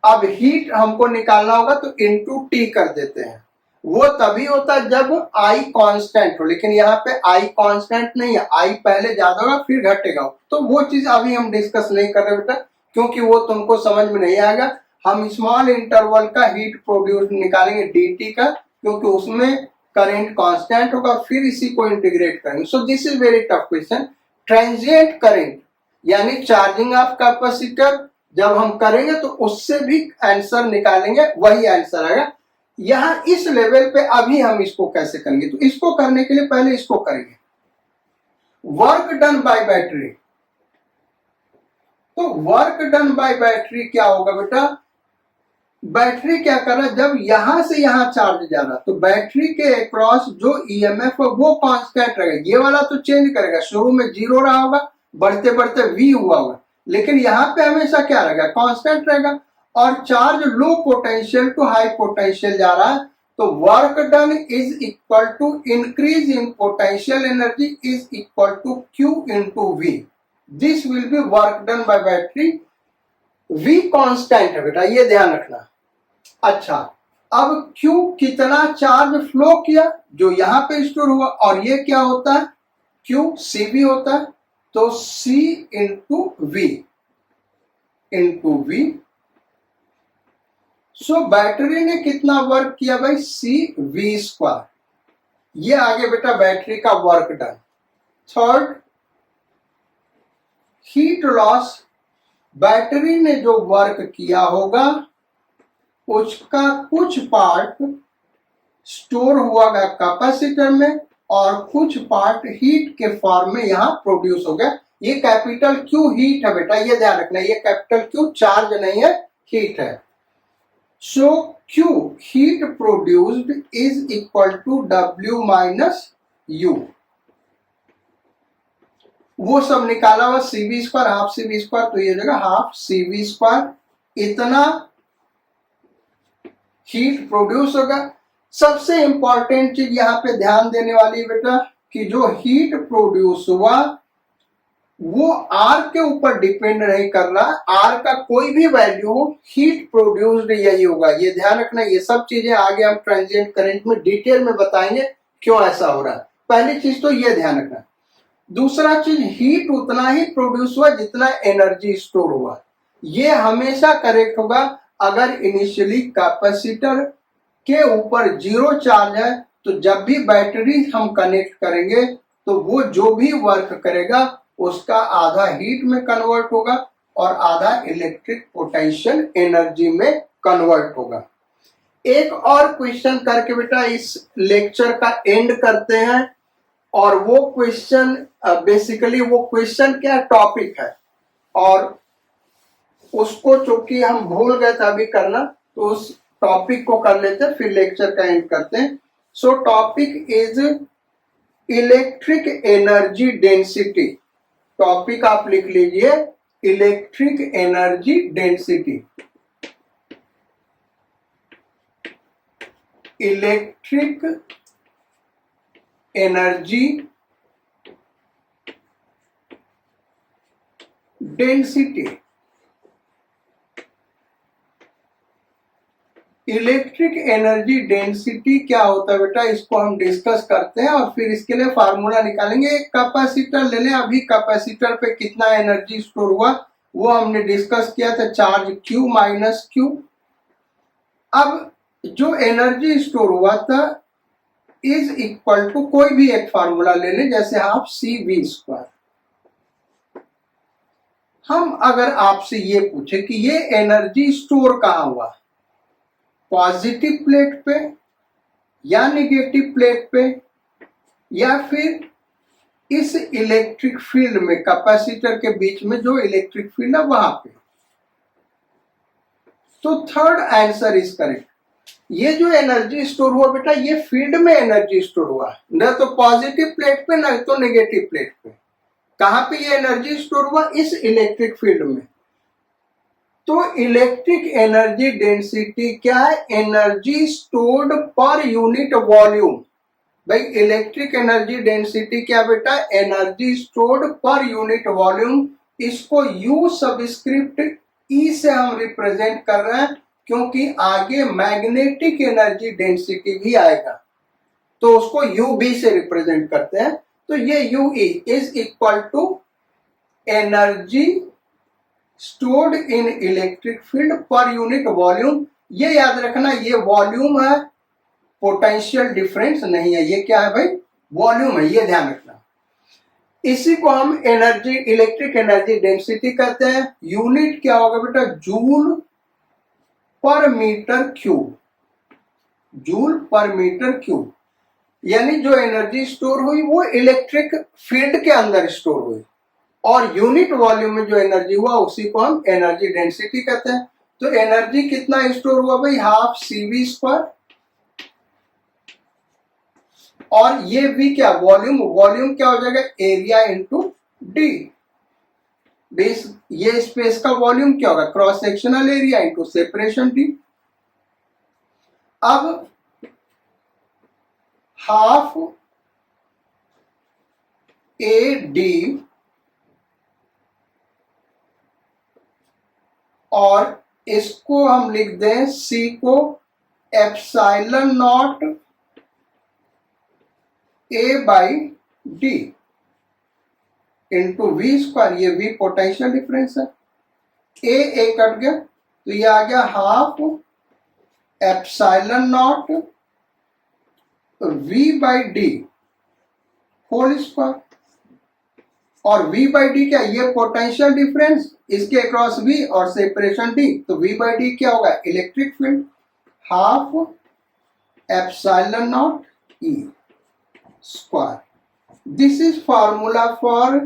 अब हीट हमको निकालना होगा तो इनटू टी कर देते हैं। वो तभी होता है जब I कांस्टेंट हो, लेकिन यहाँ पे I कांस्टेंट नहीं है, I पहले ज्यादा होगा फिर घटेगा। तो वो चीज अभी हम डिस्कस नहीं कर रहे बेटा, क्योंकि वो तुमको समझ में नहीं आएगा। हम स्मॉल इंटरवल का हीट प्रोड्यूस निकालेंगे dt का, क्योंकि उसमें करंट कांस्टेंट होगा, फिर इसी को इंटीग्रेट करेंगे। सो this is very tough question. Transient current यानी चार्जिंग ऑफ कैपेसिटर जब हम करेंगे तो उससे भी आंसर निकालेंगे, वही आंसर आएगा। यहां इस लेवल पे अभी हम इसको कैसे करेंगे, तो इसको करने के लिए पहले इसको करेंगे, वर्क डन बाय बैटरी। तो वर्क डन बाय बैटरी क्या होगा बेटा, बैटरी क्या कर रहा है, जब यहां से यहां चार्ज जा रहा तो बैटरी के अक्रॉस जो ईएमएफ है वो कांस्टेंट रहेगा। ये वाला तो चेंज करेगा, शुरू में जीरो रहा होगा, बढ़ते बढ़ते वी हुआ होगा, लेकिन यहाँ पे हमेशा क्या रहेगा, कांस्टेंट रहेगा। और charge low potential to high potential जा रहा है, तो work done is equal to increase in potential energy is equal to Q into V. This will be work done by battery. V constant है बेटा, ये ध्यान रखना। अच्छा, अब Q कितना चार्ज फ्लो किया जो यहां पे स्टोर हुआ, और ये क्या होता है, Q CV होता है। तो C into V. So battery ने कितना वर्क किया भाई, CV स्क्वायर। ये आगे बेटा बैटरी का work done. Third, heat loss, battery ने जो वर्क किया होगा उसका कुछ पार्ट स्टोर हुआ गया कैपेसिटर में और कुछ पार्ट हीट के फॉर्म में यहां प्रोड्यूस हो गया। ये कैपिटल Q हीट है बेटा, ये ध्यान रखना, ये कैपिटल Q चार्ज नहीं है, हीट है। So Q heat produced is equal to W minus U। वो सब निकाला हुआ CV square, half CV square, तो ये जगह हाफ CV स्क्वायर। इतना हीट प्रोड्यूस होगा। सबसे इंपॉर्टेंट चीज यहाँ पे ध्यान देने वाली बेटा, कि जो हीट प्रोड्यूस हुआ वो R के ऊपर डिपेंड नहीं कर रहा। R का कोई भी वैल्यू हो, हीट प्रोड्यूस्ड यही होगा, ये ध्यान रखना। ये सब चीजें आगे हम ट्रांजिएंट करंट में डिटेल में बताएंगे क्यों ऐसा हो रहा है। पहली चीज तो ये ध्यान रखना। दूसरा चीज, हीट उतना ही प्रोड्यूस हुआ जितना एनर्जी स्टोर हुआ। ये हमेशा करेक्ट होगा अगर इनिशियली कैपेसिटर के ऊपर जीरो चार्ज है, तो जब भी बैटरी हम कनेक्ट करेंगे तो वो जो भी वर्क करेगा उसका आधा हीट में कन्वर्ट होगा और आधा इलेक्ट्रिक पोटेंशियल एनर्जी में कन्वर्ट होगा। एक और क्वेश्चन करके बेटा इस लेक्चर का एंड करते हैं। और वो क्वेश्चन बेसिकली वो क्वेश्चन क्या टॉपिक है, और उसको चूंकि हम भूल गए थे अभी करना, तो उस टॉपिक को कर लेते हैं, फिर लेक्चर का एंड करते हैं। सो topic is electric energy density. Topic आप लिख लीजिए, electric energy density. Electric energy density. Electric energy density क्या होता है बेटा, इसको हम डिस्कस करते हैं और फिर इसके लिए फार्मूला निकालेंगे। एक कैपेसिटर ले लें, अभी कैपेसिटर पे कितना एनर्जी स्टोर हुआ वो हमने डिस्कस किया था, चार्ज Q माइनस Q। अब जो एनर्जी स्टोर हुआ था इज इक्वल टू कोई भी एक फार्मूला ले लें, जैसे हाफ CV स्क्वायर। हम अगर आपसे ये पूछे कि ये एनर्जी स्टोर कहां हुआ, पॉजिटिव प्लेट पे या नेगेटिव प्लेट पे, या फिर इस इलेक्ट्रिक फील्ड में, कैपेसिटर के बीच में जो इलेक्ट्रिक फील्ड है वहां पे, तो थर्ड आंसर इज करेक्ट। ये जो एनर्जी स्टोर हुआ बेटा, ये फील्ड में एनर्जी स्टोर हुआ, न तो पॉजिटिव प्लेट पे न तो नेगेटिव प्लेट पे। कहां पे ये एनर्जी स्टोर हुआ, इस इलेक्ट्रिक फील्ड में। तो इलेक्ट्रिक एनर्जी डेंसिटी क्या है? एनर्जी स्टोर्ड पर यूनिट वॉल्यूम। भाई इलेक्ट्रिक एनर्जी डेंसिटी क्या बेटा? एनर्जी स्टोर्ड पर यूनिट वॉल्यूम। इसको यू सबस्क्रिप्ट ई से हम रिप्रेजेंट कर रहे हैं क्योंकि आगे मैग्नेटिक एनर्जी डेंसिटी भी आएगा, तो उसको यू बी से रिप्रेजेंट करते हैं। तो ये U E is equal to energy stored in electric field per unit volume. ये याद रखना, ये वॉल्यूम है, पोटेंशियल डिफरेंस नहीं है। ये क्या है भाई? वॉल्यूम है, ये ध्यान रखना। इसी को हम एनर्जी, इलेक्ट्रिक एनर्जी डेंसिटी कहते हैं। यूनिट क्या होगा बेटा? Joule per metre cube. Joule per metre cube, यानी जो एनर्जी स्टोर हुई वो इलेक्ट्रिक फील्ड के अंदर स्टोर हुई, और यूनिट वॉल्यूम में जो एनर्जी हुआ उसी को हम एनर्जी डेंसिटी कहते हैं। तो एनर्जी कितना स्टोर हुआ भाई? हाफ CV स्क्वायर, और ये भी क्या? वॉल्यूम। वॉल्यूम क्या हो जाएगा? Area into D. ये स्पेस का वॉल्यूम क्या होगा? Cross sectional area into separation D. अब हाफ ए डी और इसको हम लिख दें सी को epsilon naught A by D into V square. ये वी पोटेंशियल डिफरेंस है। ए कट गया तो ये आ गया half epsilon naught V by D whole square. और v बाई डी क्या? ये पोटेंशियल डिफरेंस, इसके अक्रॉस v और सेपरेशन d, तो v बाई डी क्या होगा? Electric field. Half epsilon not E square. This is formula for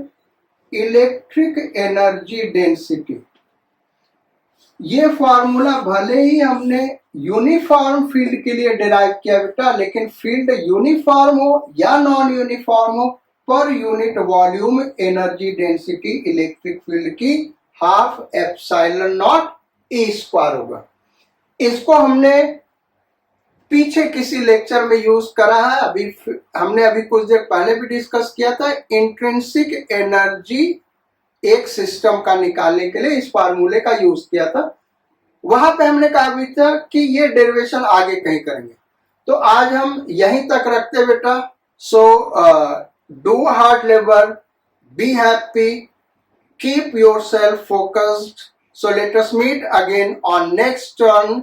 electric energy density. ये formula भले ही हमने यूनिफॉर्म फील्ड के लिए डिराइव किया बेटा, लेकिन फील्ड यूनिफॉर्म हो या नॉन यूनिफॉर्म हो, पर unit volume energy density electric field की half epsilon not E square होगा। इसको हमने पीछे किसी लेक्चर में यूज करा है, हमने अभी कुछ देर पहले भी डिस्कस किया था। इंट्रिंसिक एनर्जी एक सिस्टम का निकालने के लिए इस फार्मूले का यूज किया था। वहां पे हमने कहा भी था कि ये डेरिवेशन आगे कहीं करेंगे, तो आज हम यहीं तक रखते बेटा। सो do hard labor, be happy, keep yourself focused. So let us meet again on next turn.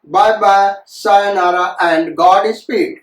Bye bye, sayonara and God speed.